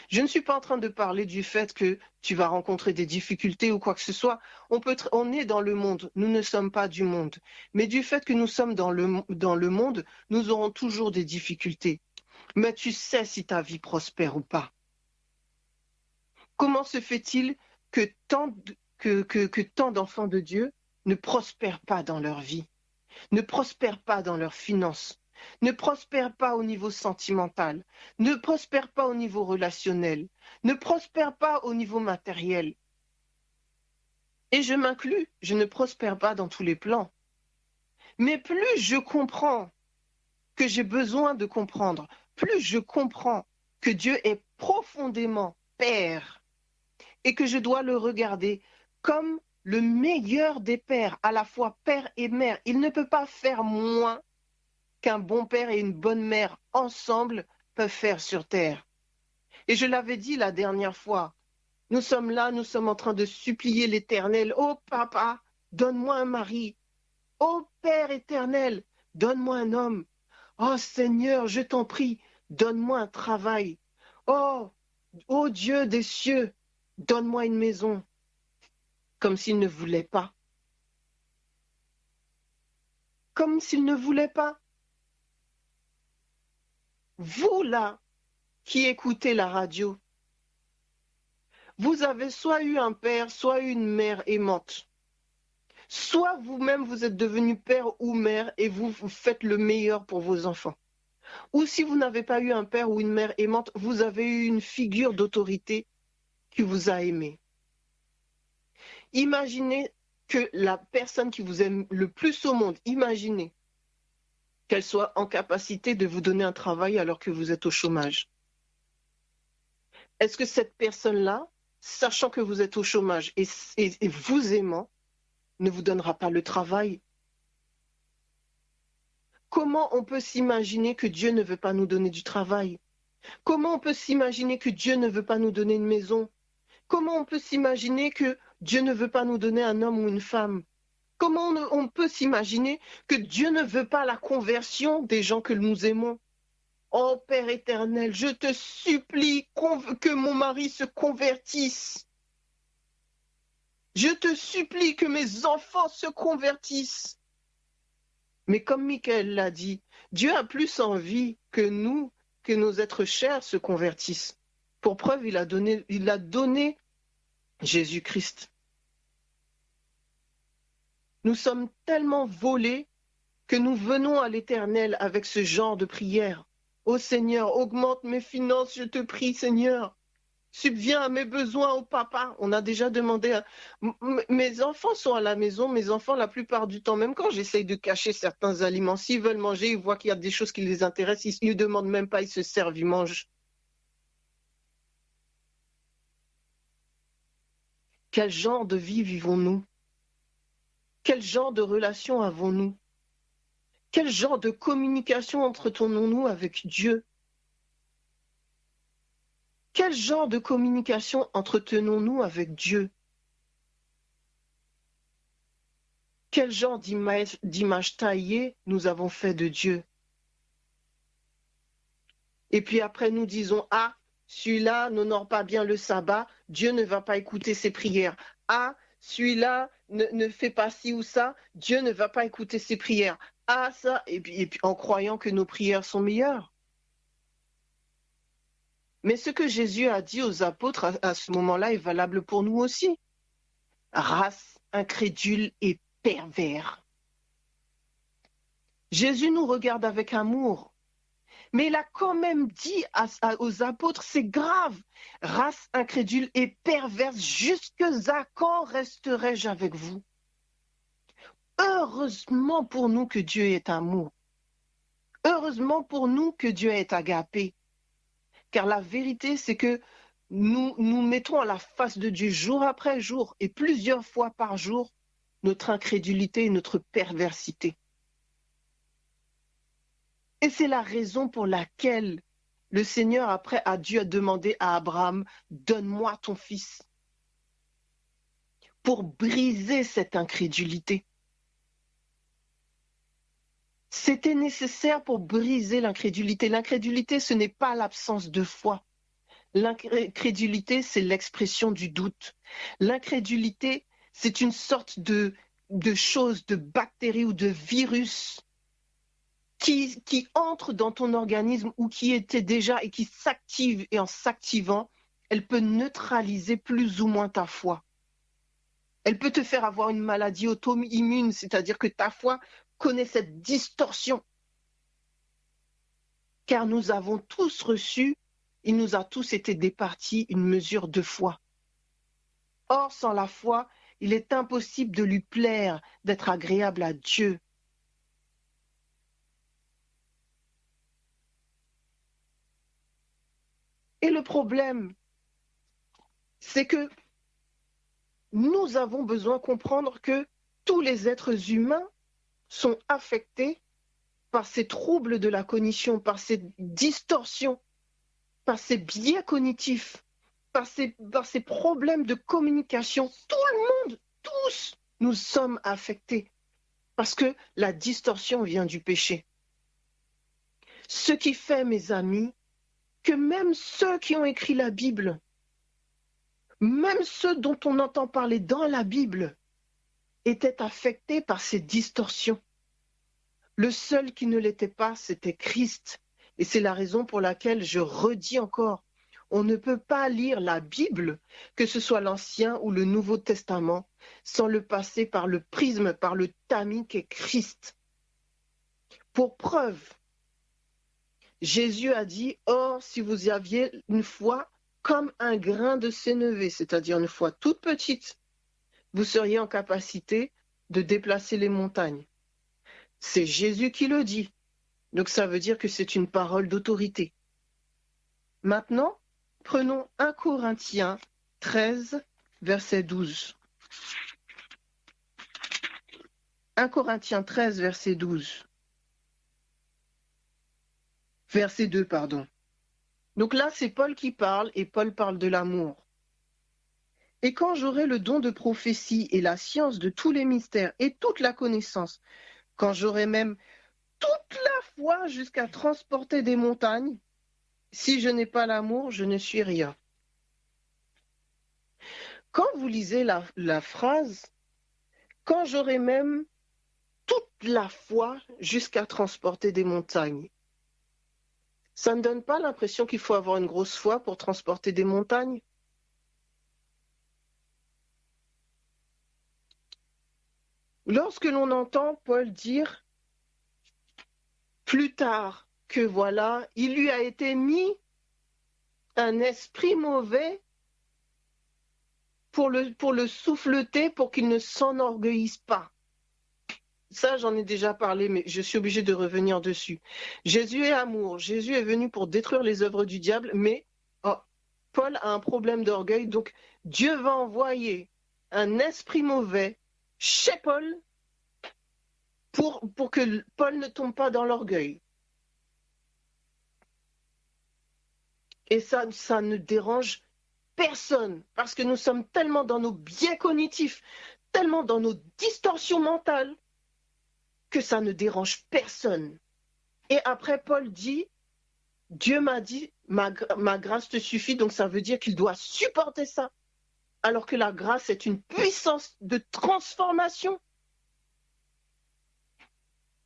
Je ne suis pas en train de parler du fait que tu vas rencontrer des difficultés ou quoi que ce soit. On est dans le monde, nous ne sommes pas du monde. Mais du fait que nous sommes dans le monde, nous aurons toujours des difficultés. mais tu sais si ta vie prospère ou pas. Comment se fait-il que tant d'enfants de Dieu ne prospèrent pas dans leur vie, ne prospèrent pas dans leurs finances, ne prospèrent pas au niveau sentimental, ne prospèrent pas au niveau relationnel, ne prospèrent pas au niveau matériel? Et je m'inclus, je ne prospère pas dans tous les plans. Mais plus je comprends que j'ai besoin de comprendre, plus je comprends que Dieu est profondément Père et que je dois le regarder comme le meilleur des pères, à la fois père et mère. Il ne peut pas faire moins qu'un bon père et une bonne mère ensemble peuvent faire sur terre. Et je l'avais dit la dernière fois, nous sommes là, nous sommes en train de supplier l'Éternel. Oh papa, donne-moi un mari. Oh Père éternel, donne-moi un homme. Oh Seigneur, je t'en prie, donne-moi un travail. Oh, oh Dieu des cieux, donne-moi une maison. Comme s'il ne voulait pas. Comme s'il ne voulait pas. Vous là, qui écoutez la radio, vous avez soit eu un père, soit eu une mère aimante. Soit vous-même vous êtes devenu père ou mère et vous faites le meilleur pour vos enfants. Ou si vous n'avez pas eu un père ou une mère aimante, vous avez eu une figure d'autorité qui vous a aimé. Imaginez que la personne qui vous aime le plus au monde, imaginez qu'elle soit en capacité de vous donner un travail alors que vous êtes au chômage. Est-ce que cette personne-là, sachant que vous êtes au chômage et vous aimant, ne vous donnera pas le travail? Comment on peut s'imaginer que Dieu ne veut pas nous donner du travail? Comment on peut s'imaginer que Dieu ne veut pas nous donner une maison? Comment on peut s'imaginer que Dieu ne veut pas nous donner un homme ou une femme? Comment on peut s'imaginer que Dieu ne veut pas la conversion des gens que nous aimons? Oh Père éternel, je te supplie que mon mari se convertisse. Je te supplie que mes enfants se convertissent. Mais comme Michael l'a dit, Dieu a plus envie que nous, que nos êtres chers se convertissent. Pour preuve, il a donné Jésus-Christ. Nous sommes tellement volés que nous venons à l'Éternel avec ce genre de prière. Ô Seigneur, augmente mes finances, je te prie, Seigneur. Subviens à mes besoins au papa. On a déjà demandé. Mes enfants sont à la maison, mes enfants, la plupart du temps, même quand j'essaye de cacher certains aliments, s'ils veulent manger, ils voient qu'il y a des choses qui les intéressent, ils ne demandent même pas, ils se servent, ils mangent. Quel genre de vie vivons-nous? Quel genre de relation avons-nous? Quel genre de communication entretenons-nous avec Dieu? Quel genre de communication entretenons-nous avec Dieu? Quel genre d'image taillée nous avons fait de Dieu? Et puis après, nous disons, ah, celui-là n'honore pas bien le sabbat, Dieu ne va pas écouter ses prières. Ah, celui-là ne fait pas ci ou ça, Dieu ne va pas écouter ses prières. Ah, ça, et puis en croyant que nos prières sont meilleures. Mais ce que Jésus a dit aux apôtres à ce moment-là est valable pour nous aussi. Race incrédule et pervers. Jésus nous regarde avec amour, mais il a quand même dit aux apôtres, c'est grave, race incrédule et perverse, jusqu'à quand resterai-je avec vous? Heureusement pour nous que Dieu est amour. Heureusement pour nous que Dieu est agapé. Car la vérité, c'est que nous mettons à la face de Dieu jour après jour et plusieurs fois par jour notre incrédulité et notre perversité. Et c'est la raison pour laquelle le Seigneur, après, a dû demander à Abraham, donne-moi ton fils, pour briser cette incrédulité. C'était nécessaire pour briser l'incrédulité. L'incrédulité, ce n'est pas l'absence de foi. L'incrédulité, c'est l'expression du doute. L'incrédulité, c'est une sorte de chose, de bactérie ou de virus qui entre dans ton organisme ou qui était déjà et qui s'active, et en s'activant, elle peut neutraliser plus ou moins ta foi. Elle peut te faire avoir une maladie auto-immune, c'est-à-dire que ta foi connaît cette distorsion. Car nous avons tous reçu, il nous a tous été départi une mesure de foi. Or, sans la foi, il est impossible de lui plaire, d'être agréable à Dieu. Et le problème, c'est que nous avons besoin de comprendre que tous les êtres humains sont affectés par ces troubles de la cognition, par ces distorsions, par ces biais cognitifs, par ces problèmes de communication. Tout le monde, tous, nous sommes affectés parce que la distorsion vient du péché. Ce qui fait, mes amis, que même ceux qui ont écrit la Bible, même ceux dont on entend parler dans la Bible, étaient affectés par ces distorsions. Le seul qui ne l'était pas, c'était Christ. Et c'est la raison pour laquelle je redis encore, on ne peut pas lire la Bible, que ce soit l'Ancien ou le Nouveau Testament, sans le passer par le prisme, par le tamis qu'est Christ. Pour preuve, Jésus a dit, « Or, si vous aviez une foi comme un grain de sénévé, c'est-à-dire une foi toute petite, vous seriez en capacité de déplacer les montagnes. » C'est Jésus qui le dit. Donc ça veut dire que c'est une parole d'autorité. Maintenant, prenons 1 Corinthiens 13, verset 12. 1 Corinthiens 13, verset 12. Verset 2, pardon. Donc là, c'est Paul qui parle, et Paul parle de l'amour. « Et quand j'aurai le don de prophétie et la science de tous les mystères et toute la connaissance, quand j'aurai même toute la foi jusqu'à transporter des montagnes, si je n'ai pas l'amour, je ne suis rien. » Quand vous lisez la phrase, quand j'aurai même toute la foi jusqu'à transporter des montagnes, ça ne donne pas l'impression qu'il faut avoir une grosse foi pour transporter des montagnes? Lorsque l'on entend Paul dire plus tard que voilà, il lui a été mis un esprit mauvais pour le souffleter, pour qu'il ne s'enorgueillisse pas. Ça, j'en ai déjà parlé, mais je suis obligée de revenir dessus. Jésus est amour. Jésus est venu pour détruire les œuvres du diable, mais Paul a un problème d'orgueil, donc Dieu va envoyer un esprit mauvais chez Paul pour que Paul ne tombe pas dans l'orgueil. Et ça ne dérange personne, parce que nous sommes tellement dans nos biais cognitifs, tellement dans nos distorsions mentales, que ça ne dérange personne. Et après, Paul dit, Dieu m'a dit, ma grâce te suffit, donc ça veut dire qu'il doit supporter ça, alors que la grâce est une puissance de transformation.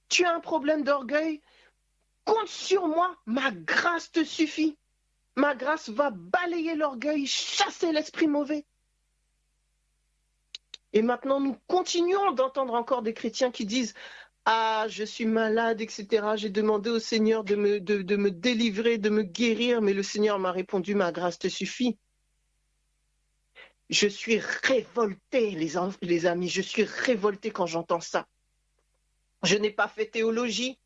Tu as un problème d'orgueil, compte sur moi, ma grâce te suffit. Ma grâce va balayer l'orgueil, chasser l'esprit mauvais. Et maintenant, nous continuons d'entendre encore des chrétiens qui disent « Ah, je suis malade, etc. J'ai demandé au Seigneur de me délivrer, de me guérir, mais le Seigneur m'a répondu « Ma grâce te suffit. » Je suis révoltée, les amis, je suis révoltée quand j'entends ça. Je n'ai pas fait théologie,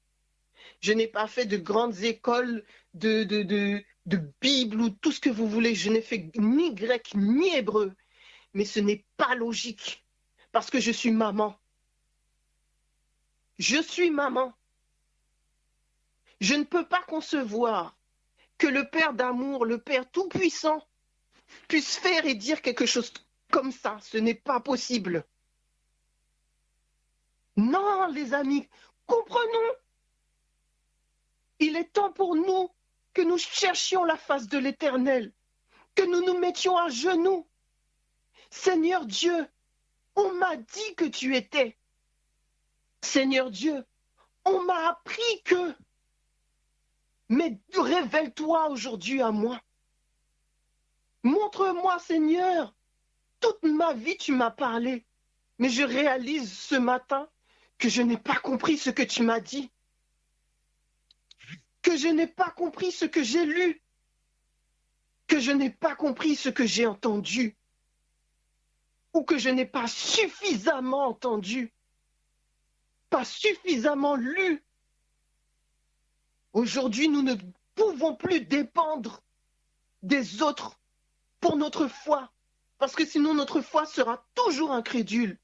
je n'ai pas fait de grandes écoles de Bible ou tout ce que vous voulez. Je n'ai fait ni grec ni hébreu. Mais ce n'est pas logique parce que je suis maman. Je suis maman. Je ne peux pas concevoir que le Père d'amour, le Père tout-puissant, puisse faire et dire quelque chose comme ça. Ce n'est pas possible. Non, les amis, comprenons. Il est temps pour nous que nous cherchions la face de l'Éternel, que nous nous mettions à genoux. Seigneur Dieu, on m'a dit que tu étais. Seigneur Dieu, On m'a appris que, mais révèle-toi aujourd'hui à moi. Montre-moi, Seigneur, toute ma vie tu m'as parlé, mais je réalise ce matin que je n'ai pas compris ce que tu m'as dit, que je n'ai pas compris ce que j'ai lu, que je n'ai pas compris ce que j'ai entendu, ou que je n'ai pas suffisamment entendu, pas suffisamment lu. Aujourd'hui, nous ne pouvons plus dépendre des autres pour notre foi, parce que sinon notre foi sera toujours incrédule,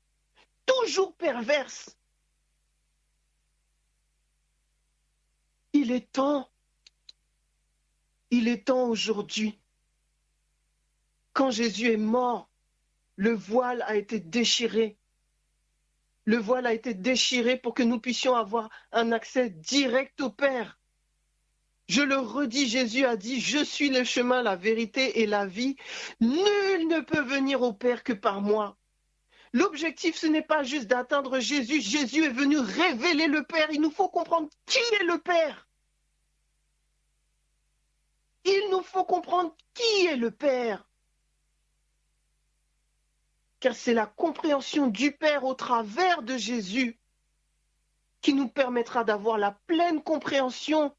toujours perverse. Il est temps aujourd'hui. Quand Jésus est mort, le voile a été déchiré. Le voile a été déchiré pour que nous puissions avoir un accès direct au Père. Je le redis, Jésus a dit, je suis le chemin, la vérité et la vie. Nul ne peut venir au Père que par moi. L'objectif, ce n'est pas juste d'atteindre Jésus. Jésus est venu révéler le Père. Il nous faut comprendre qui est le Père. Il nous faut comprendre qui est le Père. Car c'est la compréhension du Père au travers de Jésus qui nous permettra d'avoir la pleine compréhension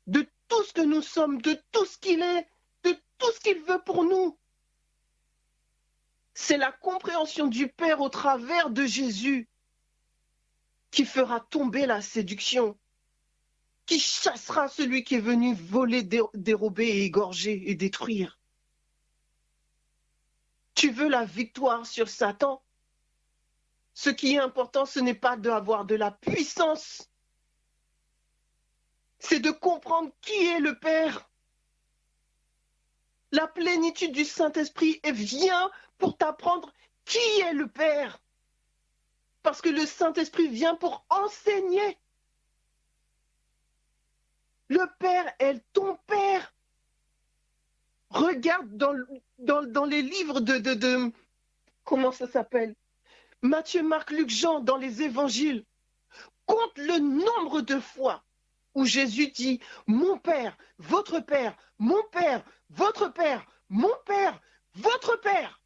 de tout ce que nous sommes, de tout ce qu'il est, de tout ce qu'il veut pour nous. C'est la compréhension du Père au travers de Jésus qui fera tomber la séduction, qui chassera celui qui est venu voler, dérober et égorger et détruire. Tu veux la victoire sur Satan? Ce qui est important, ce n'est pas d'avoir de la puissance, c'est de comprendre qui est le Père. La plénitude du Saint-Esprit vient pour t'apprendre qui est le Père. Parce que le Saint-Esprit vient pour enseigner. Le Père est ton Père. Regarde dans les livres de comment ça s'appelle? Matthieu, Marc, Luc, Jean, dans les évangiles. Compte le nombre de fois où Jésus dit « Mon Père, votre Père, mon Père, votre Père, mon Père, votre Père ».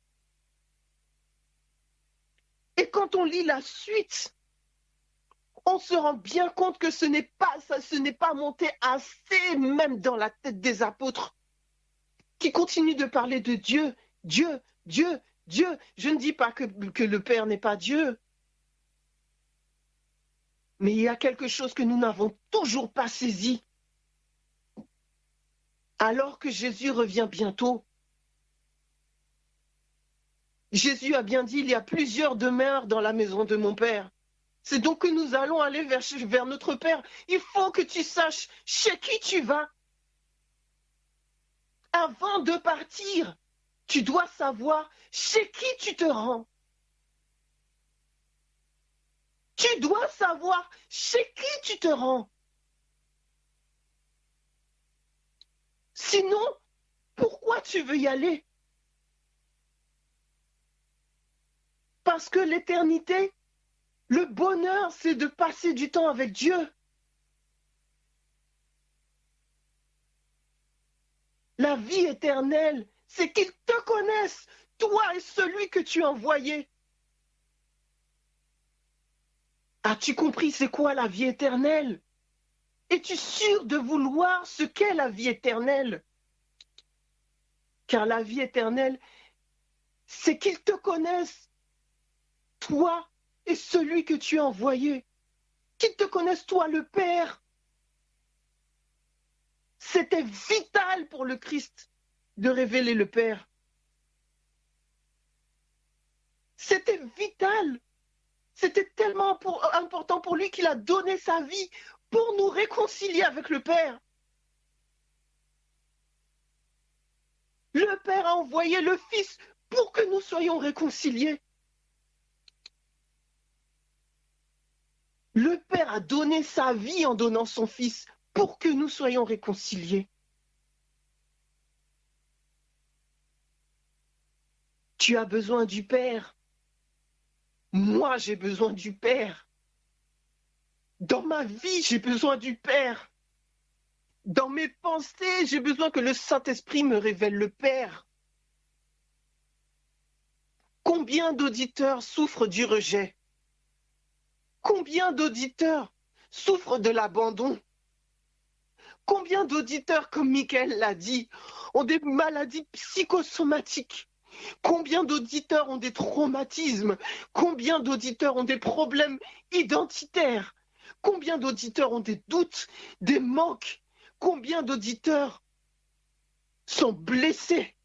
Et quand on lit la suite, on se rend bien compte que ce n'est pas monté assez même dans la tête des apôtres qui continuent de parler de Dieu, Dieu, Dieu, Dieu. Je ne dis pas que le Père n'est pas Dieu, mais il y a quelque chose que nous n'avons toujours pas saisi. Alors que Jésus revient bientôt, Jésus a bien dit, il y a plusieurs demeures dans la maison de mon Père. C'est donc que nous allons aller vers notre Père. Il faut que tu saches chez qui tu vas. Avant de partir, tu dois savoir chez qui tu te rends. Tu dois savoir chez qui tu te rends. Sinon, pourquoi tu veux y aller? Parce que l'éternité, le bonheur, c'est de passer du temps avec Dieu. La vie éternelle, c'est qu'ils te connaissent, toi et celui que tu as envoyé. As-tu compris c'est quoi la vie éternelle? Es-tu sûr de vouloir ce qu'est la vie éternelle? Car la vie éternelle, c'est qu'ils te connaissent, toi et celui que tu as envoyé. Qu'ils te connaissent, toi, le Père. C'était vital pour le Christ de révéler le Père. C'était vital. C'était tellement important pour lui qu'il a donné sa vie pour nous réconcilier avec le Père. Le Père a envoyé le Fils pour que nous soyons réconciliés. Le Père a donné sa vie en donnant son Fils pour que nous soyons réconciliés. Tu as besoin du Père. Moi, j'ai besoin du Père. Dans ma vie, j'ai besoin du Père. Dans mes pensées, j'ai besoin que le Saint-Esprit me révèle le Père. Combien d'auditeurs souffrent du rejet? Combien d'auditeurs souffrent de l'abandon? Combien d'auditeurs, comme Michael l'a dit, ont des maladies psychosomatiques? Combien d'auditeurs ont des traumatismes? Combien d'auditeurs ont des problèmes identitaires? Combien d'auditeurs ont des doutes, des manques? Combien d'auditeurs sont blessés?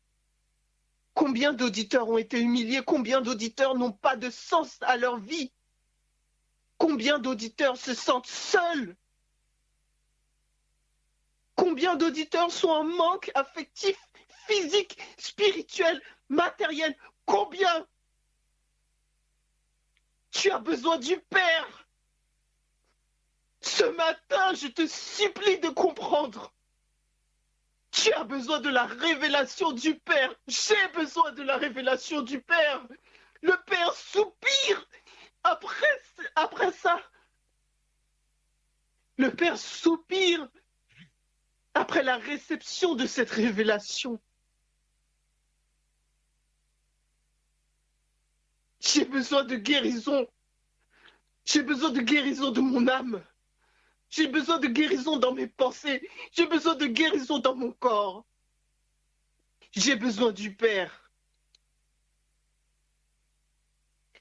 Combien d'auditeurs ont été humiliés? Combien d'auditeurs n'ont pas de sens à leur vie? Combien d'auditeurs se sentent seuls? Combien d'auditeurs sont en manque affectif, physique, spirituel, matériel? Combien? Tu as besoin du Père. Ce matin, je te supplie de comprendre. Tu as besoin de la révélation du Père. J'ai besoin de la révélation du Père. Le Père soupire après ça. Le Père soupire après la réception de cette révélation. J'ai besoin de guérison. J'ai besoin de guérison de mon âme. J'ai besoin de guérison dans mes pensées. J'ai besoin de guérison dans mon corps. J'ai besoin du Père.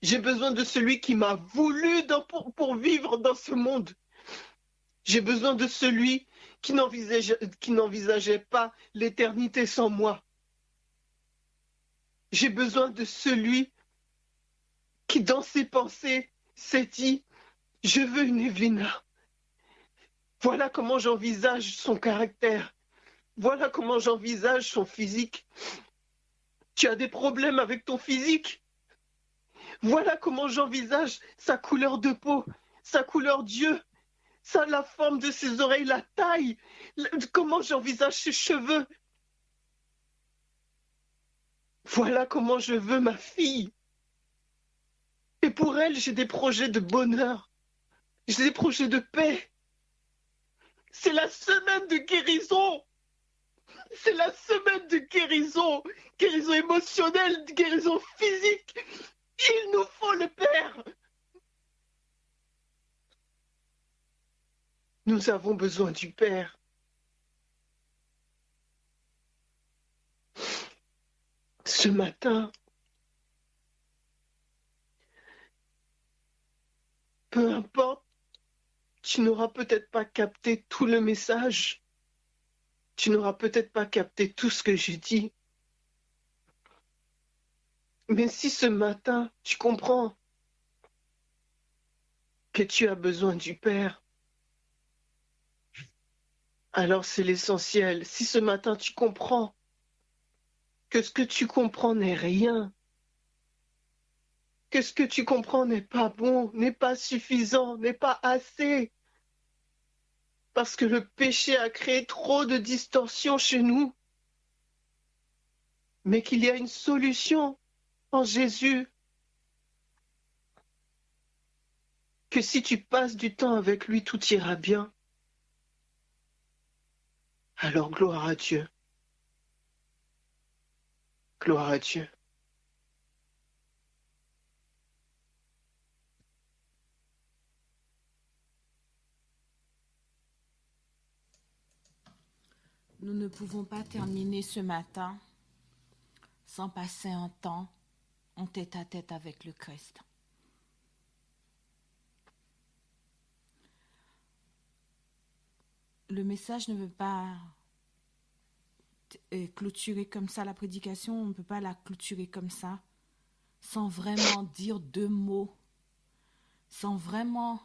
J'ai besoin de celui qui m'a voulu pour vivre dans ce monde. J'ai besoin de celui qui n'envisageait pas l'éternité sans moi. J'ai besoin de celui qui, dans ses pensées, s'est dit « Je veux une Evelina ». Voilà comment j'envisage son caractère. Voilà comment j'envisage son physique. Tu as des problèmes avec ton physique? Voilà comment j'envisage sa couleur de peau, sa couleur d'yeux, la forme de ses oreilles, la taille, comment j'envisage ses cheveux. Voilà comment je veux ma fille. Et pour elle, j'ai des projets de bonheur, j'ai des projets de paix. C'est la semaine de guérison. C'est la semaine de guérison. Guérison émotionnelle, guérison physique. Il nous faut le Père. Nous avons besoin du Père. Ce matin, peu importe, tu n'auras peut-être pas capté tout le message. Tu n'auras peut-être pas capté tout ce que j'ai dit. Mais si ce matin, tu comprends que tu as besoin du Père, alors c'est l'essentiel. Si ce matin, tu comprends que ce que tu comprends n'est rien, que ce que tu comprends n'est pas bon, n'est pas suffisant, n'est pas assez, parce que le péché a créé trop de distorsions chez nous, mais qu'il y a une solution en Jésus, que si tu passes du temps avec lui, tout ira bien. Alors gloire à Dieu. Gloire à Dieu. Nous ne pouvons pas terminer ce matin sans passer un temps en tête-à-tête avec le Christ. Le message ne veut pas clôturer comme ça, la prédication, on ne peut pas la clôturer comme ça, sans vraiment dire 2 mots, sans vraiment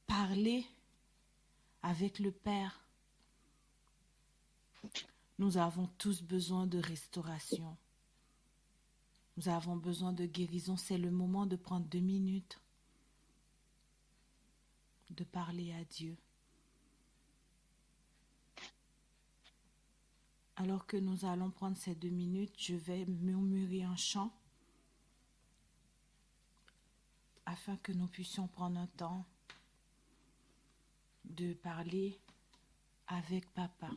parler avec le Père. Nous avons tous besoin de restauration. Nous avons besoin de guérison. C'est le moment de prendre 2 minutes, de parler à Dieu. Alors que nous allons prendre ces 2 minutes, je vais murmurer un chant afin que nous puissions prendre un temps de parler avec papa.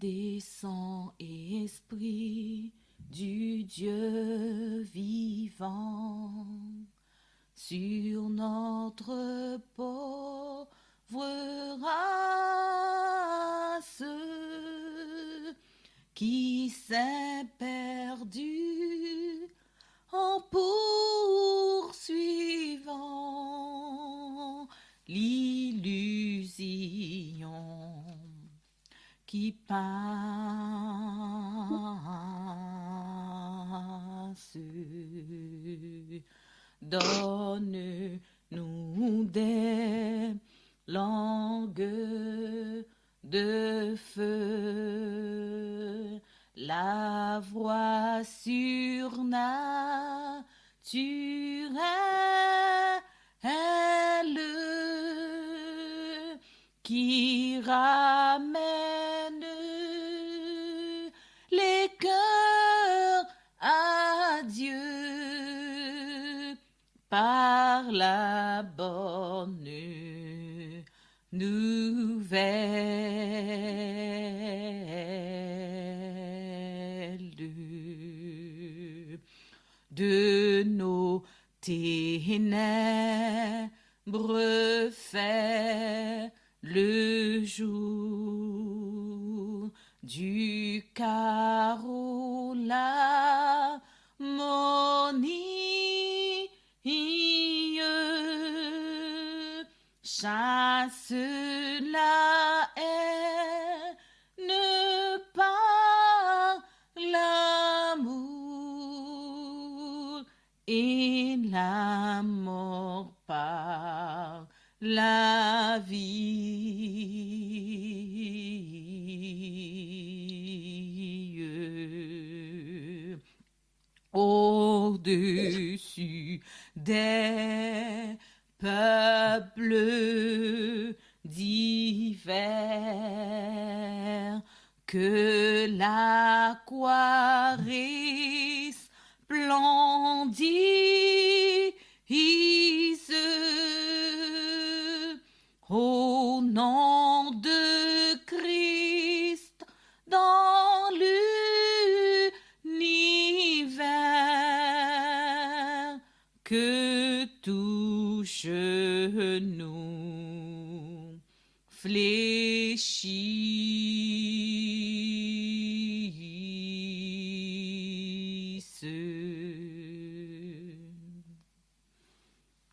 Descends, esprit du Dieu vivant, sur notre pauvre race qui s'est perdue en poursuivant l'illusion qui passe. Donne-nous des langues de feu, la voix surnaturelle qui ramène les cœurs à Dieu par la bonne nouvelle de nos ténèbres fait le jour, du carreau l'harmonie, chasse la haine par l'amour et la mort par la vie. Au-dessus des peuples divers, que la croix resplendisse au nom de Christ dans l'univers, que tout genou fléchisse.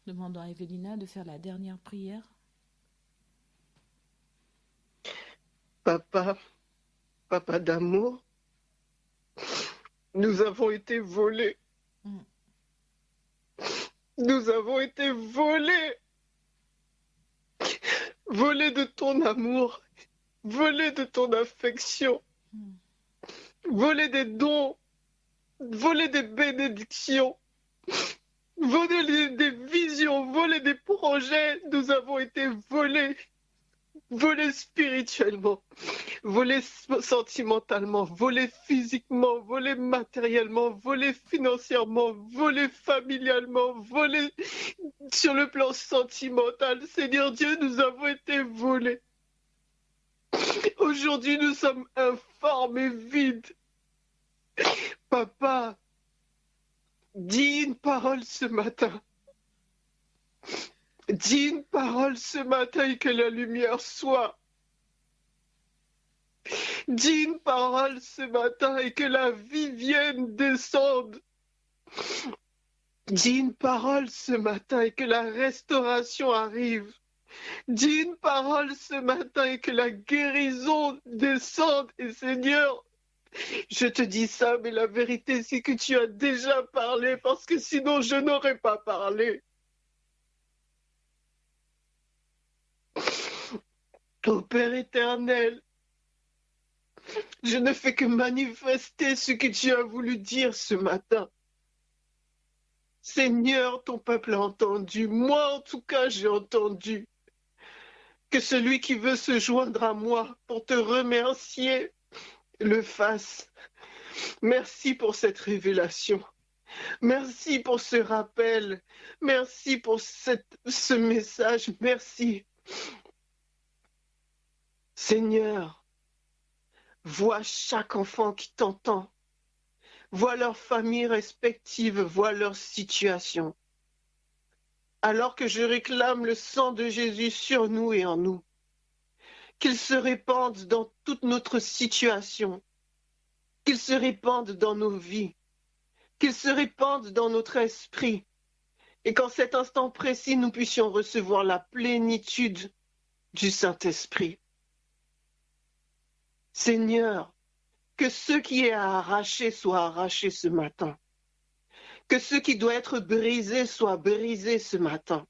Demandons à Evelina de faire la dernière prière. Papa d'amour, nous avons été volés. Nous avons été volés. Volés de ton amour, volés de ton affection, volés des dons, volés des bénédictions, volés des visions, volés des projets. Nous avons été volés. Volés spirituellement, volés sentimentalement, volés physiquement, volés matériellement, volés financièrement, volés familialement, volés sur le plan sentimental. Seigneur Dieu, nous avons été volés. Aujourd'hui, nous sommes informes et vides. Papa, dis une parole ce matin. Dis une parole ce matin et que la lumière soit. Dis une parole ce matin et que la vie vienne descendre. Dis une parole ce matin et que la restauration arrive. Dis une parole ce matin et que la guérison descende. Et Seigneur, je te dis ça, mais la vérité c'est que tu as déjà parlé parce que sinon je n'aurais pas parlé. Ô Père éternel, je ne fais que manifester ce que tu as voulu dire ce matin. Seigneur, ton peuple a entendu. Moi, en tout cas, j'ai entendu. Que celui qui veut se joindre à moi pour te remercier le fasse. Merci pour cette révélation. Merci pour ce rappel. Merci pour ce message. Merci. Seigneur, vois chaque enfant qui t'entend. Vois leurs familles respectives, vois leur situation. Alors que je réclame le sang de Jésus sur nous et en nous, qu'il se répande dans toute notre situation, qu'il se répande dans nos vies, qu'il se répande dans notre esprit, et qu'en cet instant précis, nous puissions recevoir la plénitude du Saint-Esprit. Seigneur, que ce qui est à arracher soit arraché ce matin. Que ce qui doit être brisé soit brisé ce matin.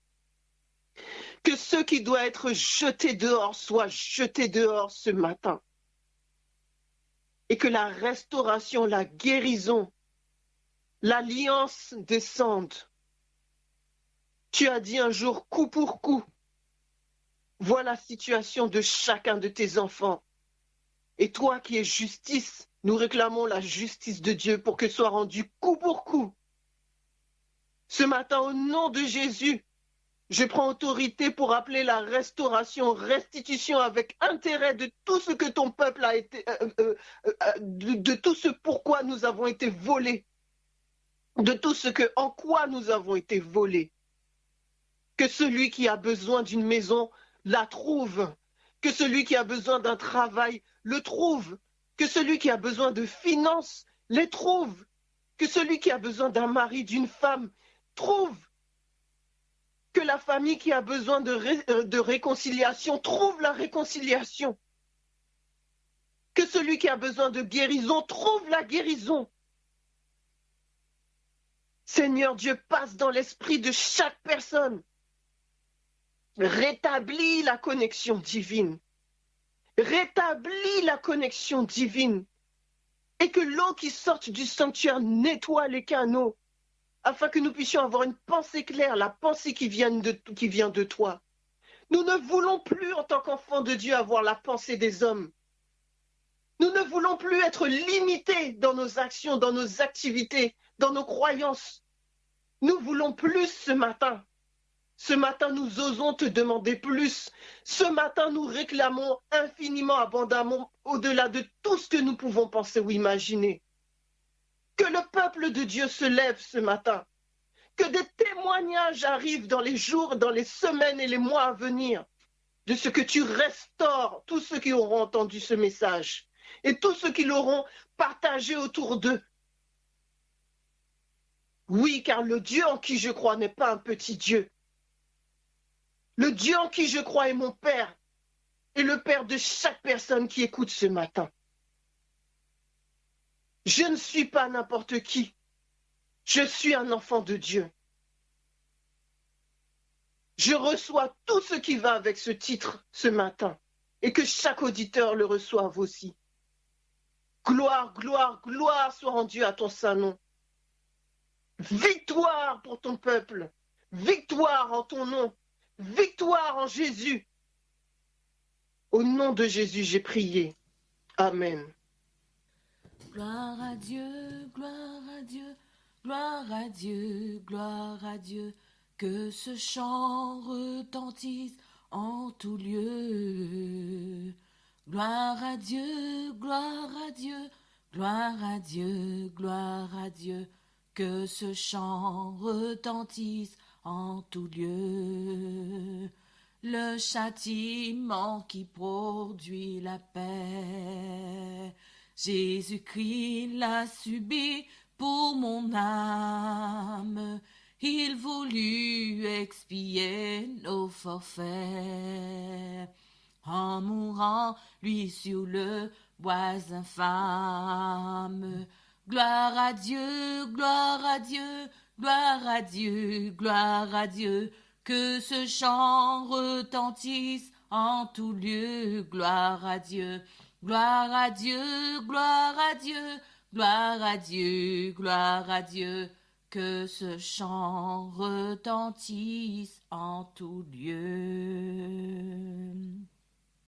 Que ce qui doit être jeté dehors soit jeté dehors ce matin. Et que la restauration, la guérison, l'alliance descendent. Tu as dit un jour coup pour coup. Vois la situation de chacun de tes enfants. Et toi qui es justice, nous réclamons la justice de Dieu pour que soit rendu coup pour coup. Ce matin, au nom de Jésus, je prends autorité pour appeler la restauration, restitution avec intérêt de tout ce que ton peuple a été, de tout ce pourquoi nous avons été volés, de tout ce en quoi nous avons été volés. Que celui qui a besoin d'une maison la trouve, que celui qui a besoin d'un travail le trouve. Que celui qui a besoin de finances les trouve. Que celui qui a besoin d'un mari, d'une femme, trouve. Que la famille qui a besoin de réconciliation trouve la réconciliation. Que celui qui a besoin de guérison trouve la guérison. Seigneur Dieu, passe dans l'esprit de chaque personne. Rétablis la connexion divine. Rétablis la connexion divine. Et que l'eau qui sorte du sanctuaire nettoie les canaux, afin que nous puissions avoir une pensée claire, la pensée qui vient de toi. Nous ne voulons plus, en tant qu'enfants de Dieu, avoir la pensée des hommes. Nous ne voulons plus être limités dans nos actions, dans nos activités, dans nos croyances. Nous voulons plus ce matin. Ce matin, nous osons te demander plus. Ce matin, nous réclamons infiniment, abondamment, au-delà de tout ce que nous pouvons penser ou imaginer. Que le peuple de Dieu se lève ce matin. Que des témoignages arrivent dans les jours, dans les semaines et les mois à venir de ce que tu restaures tous ceux qui auront entendu ce message et tous ceux qui l'auront partagé autour d'eux. Oui, car le Dieu en qui je crois n'est pas un petit Dieu. Le Dieu en qui je crois est mon Père et le Père de chaque personne qui écoute ce matin. Je ne suis pas n'importe qui. Je suis un enfant de Dieu. Je reçois tout ce qui va avec ce titre ce matin et que chaque auditeur le reçoive aussi. Gloire, gloire, gloire soit rendue à ton saint nom. Victoire pour ton peuple. Victoire en ton nom. Victoire en Jésus. Au nom de Jésus, j'ai prié. Amen. Gloire à Dieu, gloire à Dieu, gloire à Dieu, gloire à Dieu. Que ce chant retentisse en tout lieu. Gloire à Dieu, gloire à Dieu, gloire à Dieu, gloire à Dieu. Que ce chant retentisse en tout lieu. Le châtiment qui produit la paix, Jésus-Christ l'a subi pour mon âme. Il voulut expier nos forfaits en mourant, lui, sur le bois infâme. Gloire à Dieu, gloire à Dieu, gloire à Dieu, gloire à Dieu. Que ce chant retentisse en tout lieu. Gloire à Dieu, gloire à Dieu, gloire à Dieu, gloire à Dieu, gloire à Dieu. Que ce chant retentisse en tout lieu.